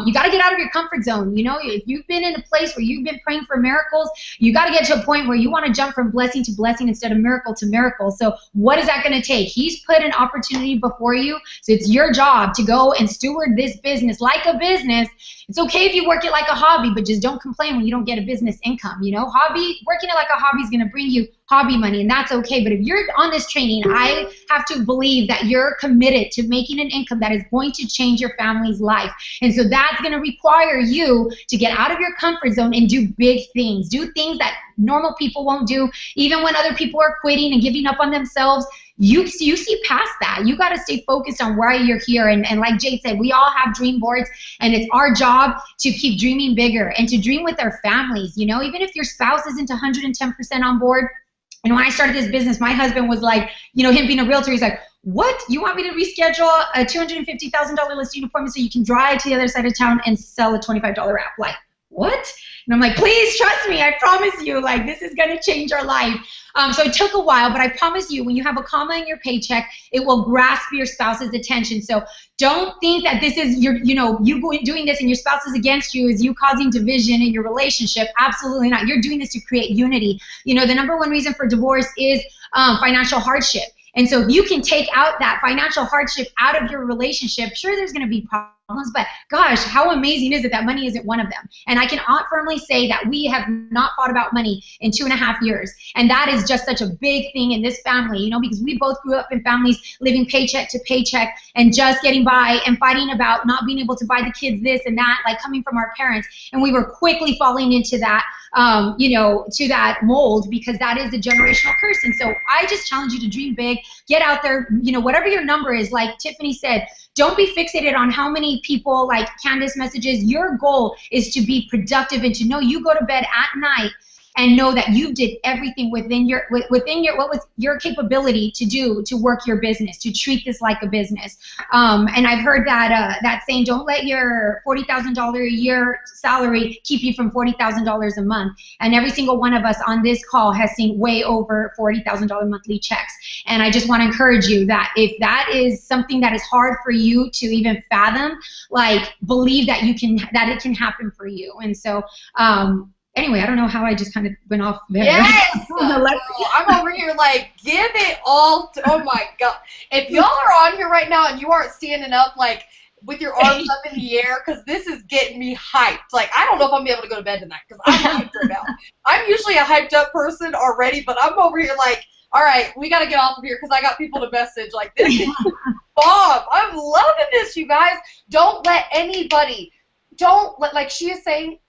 you got to get out of your comfort zone. You know, if you've been in a place where you've been praying for miracles, you got to get to a point where you want to jump from blessing to blessing instead of miracle to miracle. So what is that going to take? He's put an opportunity before you. So it's your job to go and steward this business like a business. It's okay if you work it like a hobby, but just don't complain when you don't get a business income. You know, working it like a hobby is going to bring you hobby money, and that's okay. But if you're on this training, I have to believe that you're committed to making an income that is going to change your family's life. And so that's going to require you to get out of your comfort zone and do big things. Do things that normal people won't do. Even when other people are quitting and giving up on themselves, you see past that. You got to stay focused on why you're here. And like Jade said, we all have dream boards, and it's our job to keep dreaming bigger and to dream with our families. You know, even if your spouse isn't 110% on board. And when I started this business, my husband was like, you know, him being a realtor, he's like, what? You want me to reschedule a $250,000 listing appointment so you can drive to the other side of town and sell a $25 app? Like, what? And I'm like, please trust me. I promise you, like, this is going to change our life. So it took a while, but I promise you, when you have a comma in your paycheck, it will grasp your spouse's attention. So don't think that this is you doing this and your spouse is against you, is you causing division in your relationship. Absolutely not. You're doing this to create unity. You know, the #1 reason for divorce is financial hardship. And so if you can take out that financial hardship out of your relationship, sure, there's going to be problems problems, but gosh, how amazing is it that money isn't one of them? And I can firmly say that we have not fought about money in 2.5 years. And that is just such a big thing in this family, you know, because we both grew up in families living paycheck to paycheck and just getting by and fighting about not being able to buy the kids this and that, like coming from our parents. And we were quickly falling into that, you know, to that mold, because that is a generational curse. And so I just challenge you to dream big, get out there, you know, whatever your number is, like Tiffany said, don't be fixated on how many people like Candace messages. Your goal is to be productive and to know you go to bed at night and know that you did everything within your what was your capability to do to work your business, to treat this like a business. And I've heard that that saying, don't let your $40,000 a year salary keep you from $40,000 a month. And every single one of us on this call has seen way over $40,000 monthly checks. And I just want to encourage you that if that is something that is hard for you to even fathom, like believe that you can, that it can happen for you. And so anyway, I don't know how I just kind of went off there. Yes! I'm over here like, give it all to, oh my God. If y'all are on here right now and you aren't standing up like with your arms up in the air, because this is getting me hyped. Like, I don't know if I'm going to be able to go to bed tonight because I'm hyped right now. I'm usually a hyped up person already, but I'm over here like, all right, we got to get off of here because I got people to message. Like, this is bomb. I'm loving this, you guys. Don't let anybody, like she is saying,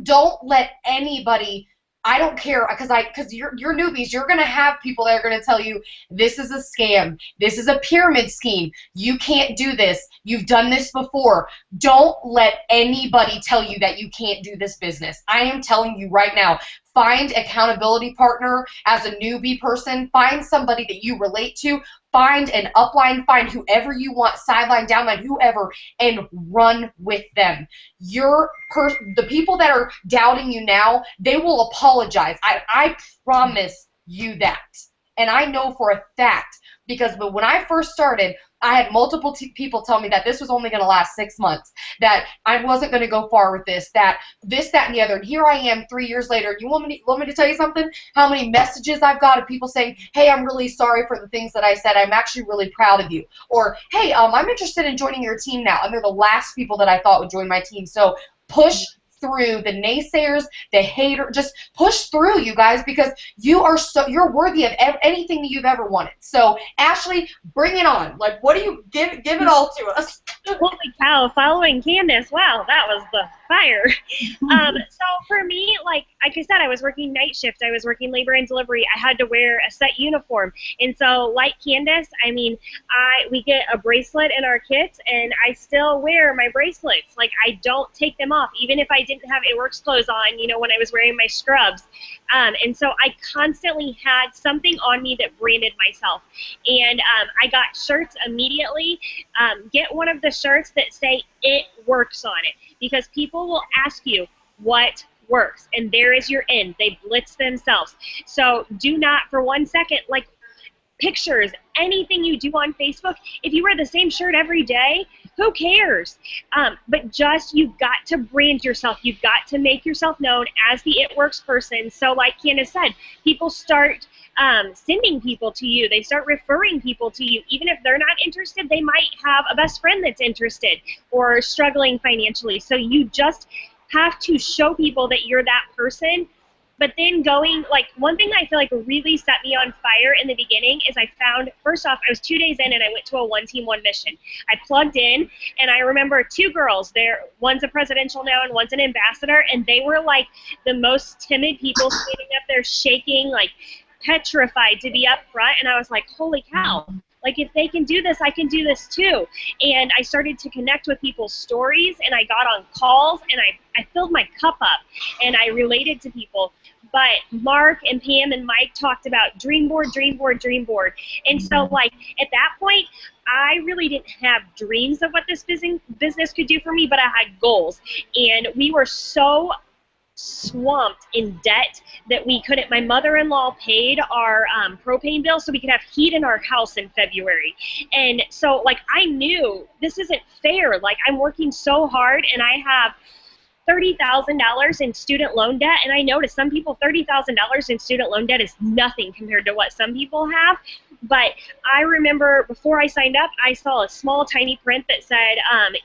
don't let anybody, I don't care, because you're newbies, you're going to have people that are going to tell you, this is a scam, this is a pyramid scheme, you can't do this, you've done this before. Don't let anybody tell you that you can't do this business. I am telling you right now, find accountability partner as a newbie person, find somebody that you relate to, find an upline, find whoever you want, sideline, downline, whoever, and run with them. The people that are doubting you now, they will apologize. I promise you that. And I know for a fact, because when I first started, I had multiple people tell me that this was only going to last 6 months, that I wasn't going to go far with this, that, and the other. And here I am 3 years later. You want me to tell you something? How many messages I've got of people saying, hey, I'm really sorry for the things that I said. I'm actually really proud of you. Or, hey, I'm interested in joining your team now. And they're the last people that I thought would join my team. So push through the naysayers, the hater. Just push through, you guys, because you're worthy of anything that you've ever wanted. So Ashley, bring it on. Like, what do you give it all to us? Holy cow, following Candace, wow, that was the fire. So for me, like I said, I was working night shift, I was working labor and delivery, I had to wear a set uniform. And so like Candace, I mean, we get a bracelet in our kits, and I still wear my bracelets. Like, I don't take them off, even if I didn't have It Works clothes on, you know, when I was wearing my scrubs. And so I constantly had something on me that branded myself. And I got shirts immediately. Get one of the shirts that say It Works on it, because people will ask you what works, and there is your end. They blitz themselves. So do not for 1 second, like pictures, anything you do on Facebook, if you wear the same shirt every day, who cares? But just, you've got to brand yourself. You've got to make yourself known as the It Works person. So like Candace said, people start sending people to you. They start referring people to you. Even if they're not interested, they might have a best friend that's interested or struggling financially. So you just have to show people that you're that person. But then going, like, one thing I feel like really set me on fire in the beginning is I found, first off, I was 2 days in and I went to a one team, one mission. I plugged in, and I remember 2 girls there. One's a presidential now and one's an ambassador, and they were like the most timid people standing up there shaking, like petrified to be up front. And I was like, holy cow. Like, if they can do this, I can do this too. And I started to connect with people's stories, and I got on calls, and I filled my cup up, and I related to people. But Mark and Pam and Mike talked about dream board, dream board, dream board. And so, like, at that point, I really didn't have dreams of what this business could do for me, but I had goals. And we were so swamped in debt that we couldn't. My mother-in-law paid our propane bill so we could have heat in our house in February. And so, like, I knew this isn't fair. Like, I'm working so hard, and I have $30,000 in student loan debt, and I know to some people $30,000 in student loan debt is nothing compared to what some people have. But I remember before I signed up, I saw a small, tiny print that said,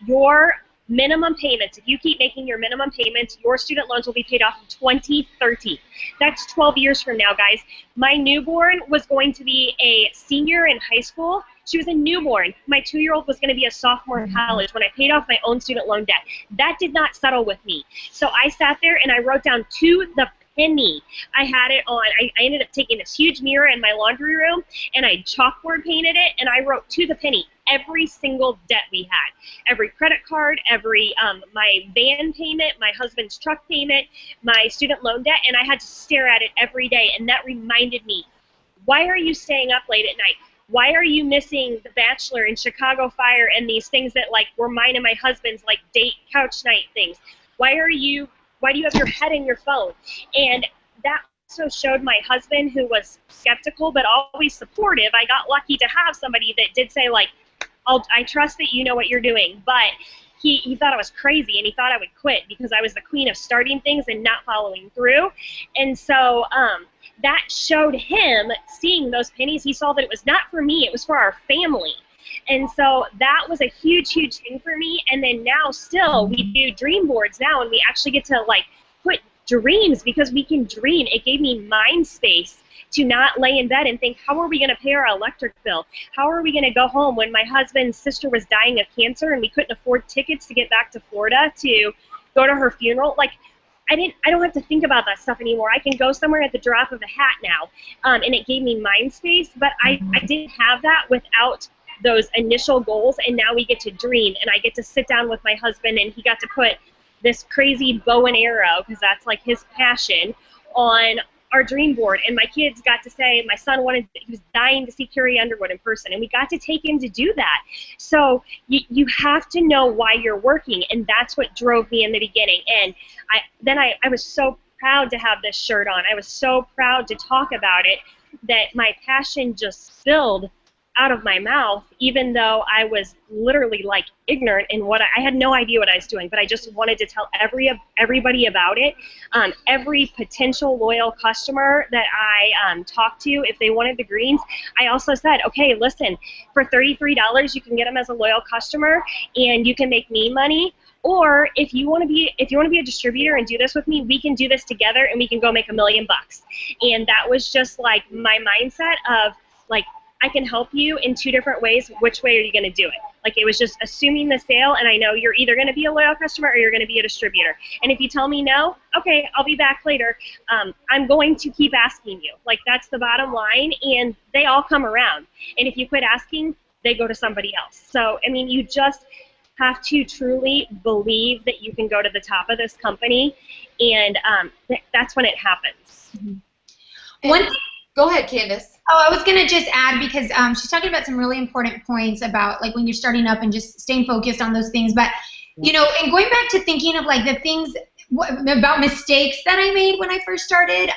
your minimum payments, if you keep making your minimum payments, your student loans will be paid off in 2030. That's 12 years from now, guys. My newborn was going to be a senior in high school. She was a newborn. My 2-year-old was going to be a sophomore in college when I paid off my own student loan debt. That did not settle with me. So I sat there and I wrote down to the penny. I had it on, I ended up taking this huge mirror in my laundry room and I chalkboard painted it and I wrote to the penny every single debt we had. Every credit card, every my van payment, my husband's truck payment, my student loan debt, and I had to stare at it every day. And that reminded me, why are you staying up late at night? Why are you missing The Bachelor and Chicago Fire and these things that like were mine and my husband's like date couch night things? Why do you have your head in your phone? And that also showed my husband, who was skeptical but always supportive. I got lucky to have somebody that did say like, I trust that you know what you're doing, but he thought I was crazy and he thought I would quit because I was the queen of starting things and not following through. And so that showed him, seeing those pennies, he saw that it was not for me, it was for our family. And so that was a huge, huge thing for me. And then now still we do dream boards now and we actually get to like put dreams because we can dream. It gave me mind space to not lay in bed and think, how are we going to pay our electric bill? How are we going to go home when my husband's sister was dying of cancer and we couldn't afford tickets to get back to Florida to go to her funeral? Like, I don't have to think about that stuff anymore. I can go somewhere at the drop of a hat now. And it gave me mind space, but I didn't have that without those initial goals, and now we get to dream, and I get to sit down with my husband, and he got to put this crazy bow and arrow, because that's like his passion, on our dream board. And my kids got to say, my son he was dying to see Carrie Underwood in person, and we got to take him to do that. So you have to know why you're working, and that's what drove me in the beginning. And I was so proud to have this shirt on. I was so proud to talk about it that my passion just spilled out of my mouth, even though I was literally like ignorant in what I had no idea what I was doing, but I just wanted to tell everybody about it. Every potential loyal customer that I talked to, if they wanted the greens, I also said, okay, listen, for $33 you can get them as a loyal customer and you can make me money. Or if you want to be a distributor and do this with me, we can do this together and we can go make $1 million bucks. And that was just like my mindset of like, I can help you in 2 different ways. Which way are you going to do it? Like, it was just assuming the sale, and I know you're either going to be a loyal customer or you're going to be a distributor. And if you tell me no, okay, I'll be back later. I'm going to keep asking you. Like, that's the bottom line, and they all come around. And if you quit asking, they go to somebody else. So, I mean, you just have to truly believe that you can go to the top of this company, and that's when it happens. Mm-hmm. One thing. Go ahead, Candace. Oh, I was going to just add, because she's talking about some really important points about like when you're starting up and just staying focused on those things. But, you know, and going back to thinking of like the things about mistakes that I made when I first started,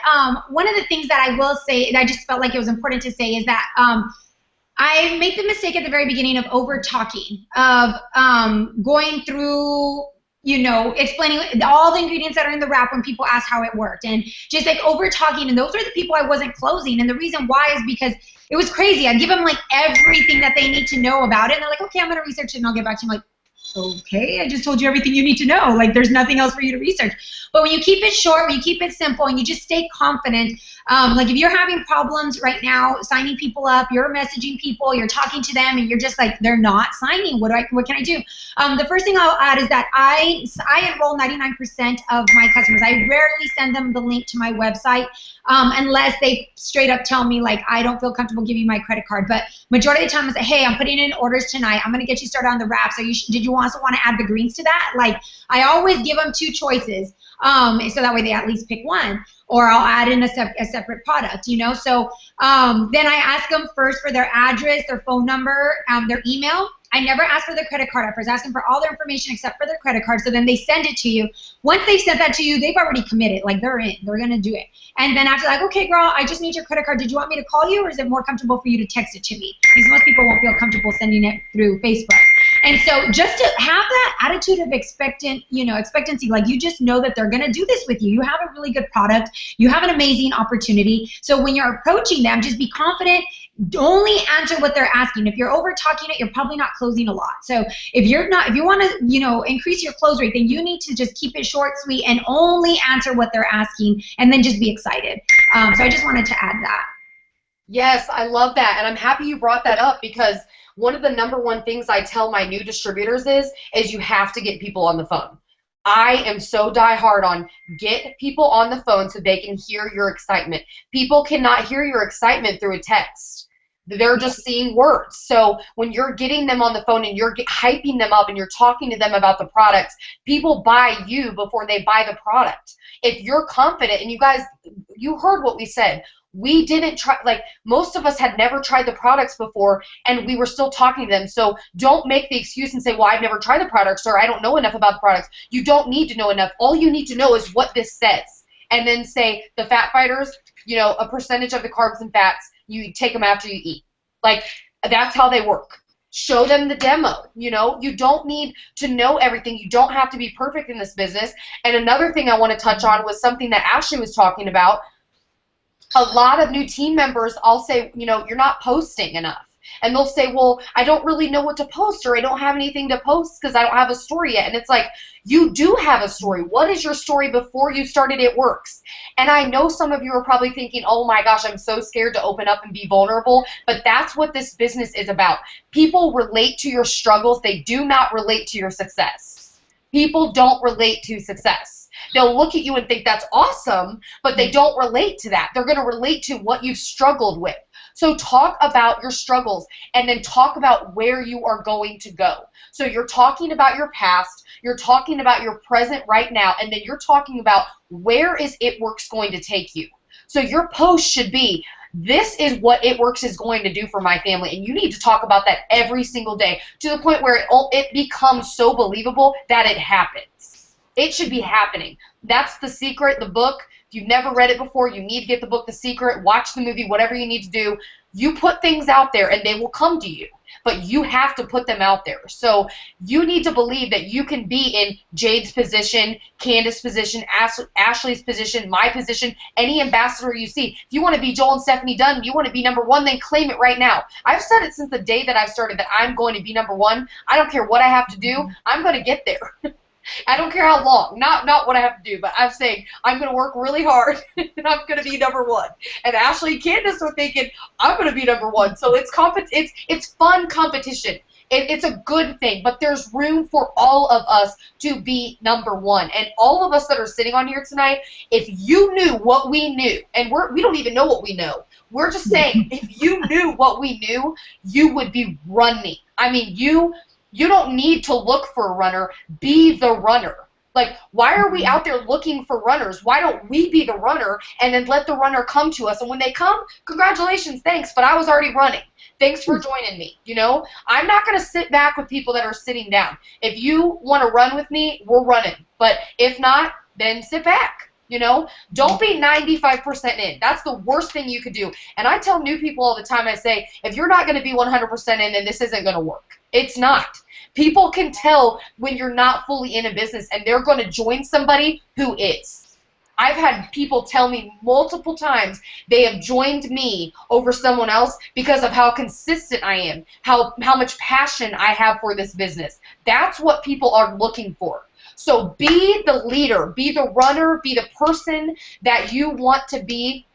one of the things that I will say, and I just felt like it was important to say, is that I made the mistake at the very beginning of over-talking, of going through, you know, explaining all the ingredients that are in the wrap when people ask how it worked, and just like over talking. And those are the people I wasn't closing. And the reason why is because it was crazy. I'd give them like everything that they need to know about it. And they're like, okay, I'm going to research it and I'll get back to you. I'm like, okay, I just told you everything you need to know. Like, there's nothing else for you to research. But when you keep it short, when you keep it simple, and you just stay confident, like if you're having problems right now signing people up, you're messaging people, you're talking to them, and you're just like, they're not signing. What can I do? The first thing I'll add is that I enroll 99% of my customers. I rarely send them the link to my website unless they straight up tell me like, I don't feel comfortable giving you my credit card. But majority of the time I say, hey, I'm putting in orders tonight. I'm going to get you started on the wraps. Did you also want to add the greens to that? Like, I always give them 2 choices, so that way they at least pick one, or I'll add in a separate product, you know. So then I ask them first for their address, their phone number, their email. I never ask for their credit card. I first ask them for all their information except for their credit card. So then they send it to you. Once they sent that to you, they've already committed. Like, they're in. They're going to do it. And then after, like, okay, girl, I just need your credit card. Did you want me to call you, or is it more comfortable for you to text it to me? Because most people won't feel comfortable sending it through Facebook. And so just to have that attitude of expectancy, like, you just know that they're going to do this with you. You have a really good product. You have an amazing opportunity. So when you're approaching them, just be confident. only answer what they're asking. If you're over talking it, you're probably not closing a lot. So if you want to, increase your close rate, then you need to just keep it short, sweet, and only answer what they're asking, and then just be excited. So I just wanted to add that. Yes, I love that, and I'm happy you brought that up, because one of the number one things I tell my new distributors is you have to get people on the phone. I am so diehard on get people on the phone so they can hear your excitement. People cannot hear your excitement through a text. They're just seeing words. So when you're getting them on the phone and you're hyping them up and you're talking to them about the products, people buy you before they buy the product. If you're confident, and you heard what we said. We didn't try, like most of us had never tried the products before, and we were still talking to them. So don't make the excuse and say, well, I've never tried the products, or I don't know enough about the products. You don't need to know enough. All you need to know is what this says. And then say, the fat fighters, a percentage of the carbs and fats, you take them after you eat. Like, that's how they work. Show them the demo. You don't need to know everything. You don't have to be perfect in this business. And another thing I want to touch on was something that Ashley was talking about. A lot of new team members, I'll say, you're not posting enough. And they'll say, well, I don't really know what to post, or I don't have anything to post because I don't have a story yet. And it's like, you do have a story. What is your story before you started It Works? And I know some of you are probably thinking, oh my gosh, I'm so scared to open up and be vulnerable. But that's what this business is about. People relate to your struggles. They do not relate to your success. People don't relate to success. They'll look at you and think that's awesome, but they don't relate to that. They're going to relate to what you've struggled with. So talk about your struggles, and then talk about where you are going to go. So you're talking about your past, you're talking about your present right now, and then you're talking about where is It Works going to take you. So your post should be, this is what It Works is going to do for my family. And you need to talk about that every single day, to the point where it becomes so believable that it happens. It should be happening. That's The Secret, the book. If you've never read it before, you need to get the book, The Secret, watch the movie, whatever you need to do. You put things out there and they will come to you, but you have to put them out there. So you need to believe that you can be in Jade's position, Candace's position, Ashley's position, my position, any ambassador you see. If you want to be Joel and Stephanie Dunn, you want to be #1, then claim it right now. I've said it since the day that I've started that I'm going to be #1. I don't care what I have to do. I'm going to get there. I don't care how long, not what I have to do, but I'm saying I'm going to work really hard and I'm going to be #1. And Ashley and Candace are thinking I'm going to be #1. So it's fun competition. It's a good thing, but there's room for all of us to be #1. And all of us that are sitting on here tonight, if you knew what we knew, and we don't even know what we know. We're just saying, if you knew what we knew, you would be running. I mean, you don't need to look for a runner. Be the runner. Like, why are we out there looking for runners? Why don't we be the runner and then let the runner come to us? And when they come, congratulations, thanks, but I was already running. Thanks for joining me. I'm not going to sit back with people that are sitting down. If you want to run with me, we're running. But if not, then sit back. Don't be 95% in. That's the worst thing you could do. And I tell new people all the time, I say, if you're not going to be 100% in, then this isn't going to work. It's not. People can tell when you're not fully in a business, and they're going to join somebody who is. I've had people tell me multiple times they have joined me over someone else because of how consistent I am, how much passion I have for this business. That's what people are looking for. So be the leader, be the runner, be the person that you want to be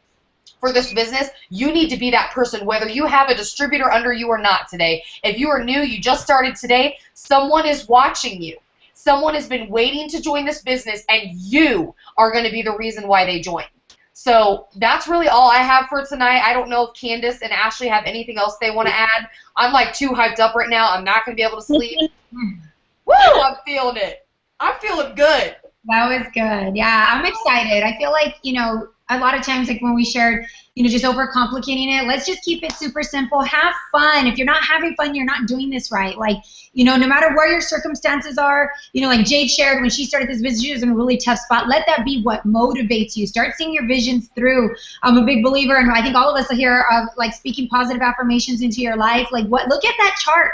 for this business. You need to be that person, whether you have a distributor under you or not today. If you are new, you just started today, someone is watching you. Someone has been waiting to join this business, and you are going to be the reason why they join. So that's really all I have for tonight. I don't know if Candace and Ashley have anything else they want to add. I'm like too hyped up right now. I'm not going to be able to sleep. Woo! I'm feeling it. I'm feeling good. That was good. Yeah, I'm excited. I feel like, a lot of times, like when we shared, just overcomplicating it, let's just keep it super simple. Have fun. If you're not having fun, you're not doing this right. Like, no matter where your circumstances are, like Jade shared when she started this business, she was in a really tough spot. Let that be what motivates you. Start seeing your visions through. I'm a big believer, and I think all of us here are like speaking positive affirmations into your life. Like, look at that chart.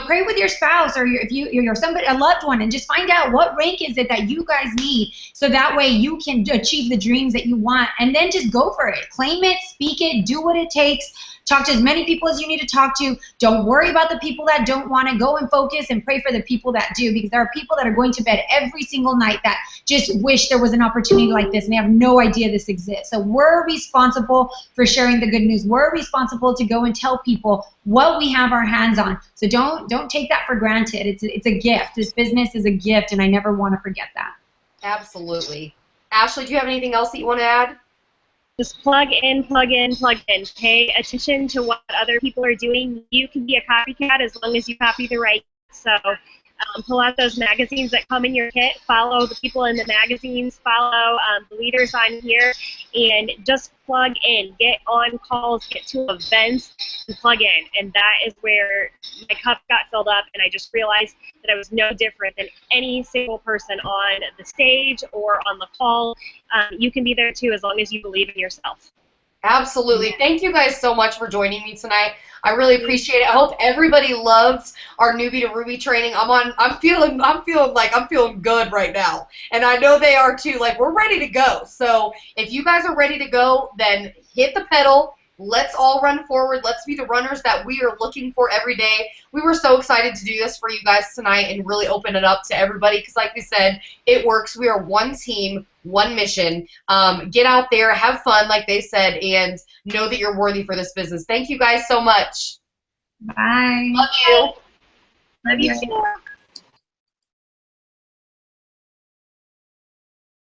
Pray with your spouse, or if you're somebody, a loved one, and just find out what rank is it that you guys need, so that way you can achieve the dreams that you want, and then just go for it. Claim it, speak it, do what it takes. Talk to as many people as you need to talk to. Don't worry about the people that don't want to. Go and focus and pray for the people that do, because there are people that are going to bed every single night that just wish there was an opportunity like this and they have no idea this exists. So we're responsible for sharing the good news. We're responsible to go and tell people what we have our hands on. So don't take that for granted. It's a gift. This business is a gift, and I never want to forget that. Absolutely. Ashley, do you have anything else that you want to add? Just plug in, plug in, plug in. Pay attention to what other people are doing. You can be a copycat as long as you copy the right. So pull out those magazines that come in your kit, follow the people in the magazines, follow the leaders on here, and just plug in. Get on calls, get to events, and plug in. And that is where my cup got filled up, and I just realized that I was no different than any single person on the stage or on the call. You can be there too as long as you believe in yourself. Absolutely. Thank you guys so much for joining me tonight. I really appreciate it. I hope everybody loves our Newbie to Ruby training. I'm feeling good right now. And I know they are too. Like, we're ready to go. So if you guys are ready to go, then hit the pedal. Let's all run forward. Let's be the runners that we are looking for every day. We were so excited to do this for you guys tonight and really open it up to everybody because, like we said, it works. We are one team, one mission. Get out there, have fun, like they said, and know that you're worthy for this business. Thank you guys so much. Bye. Love you. Love you.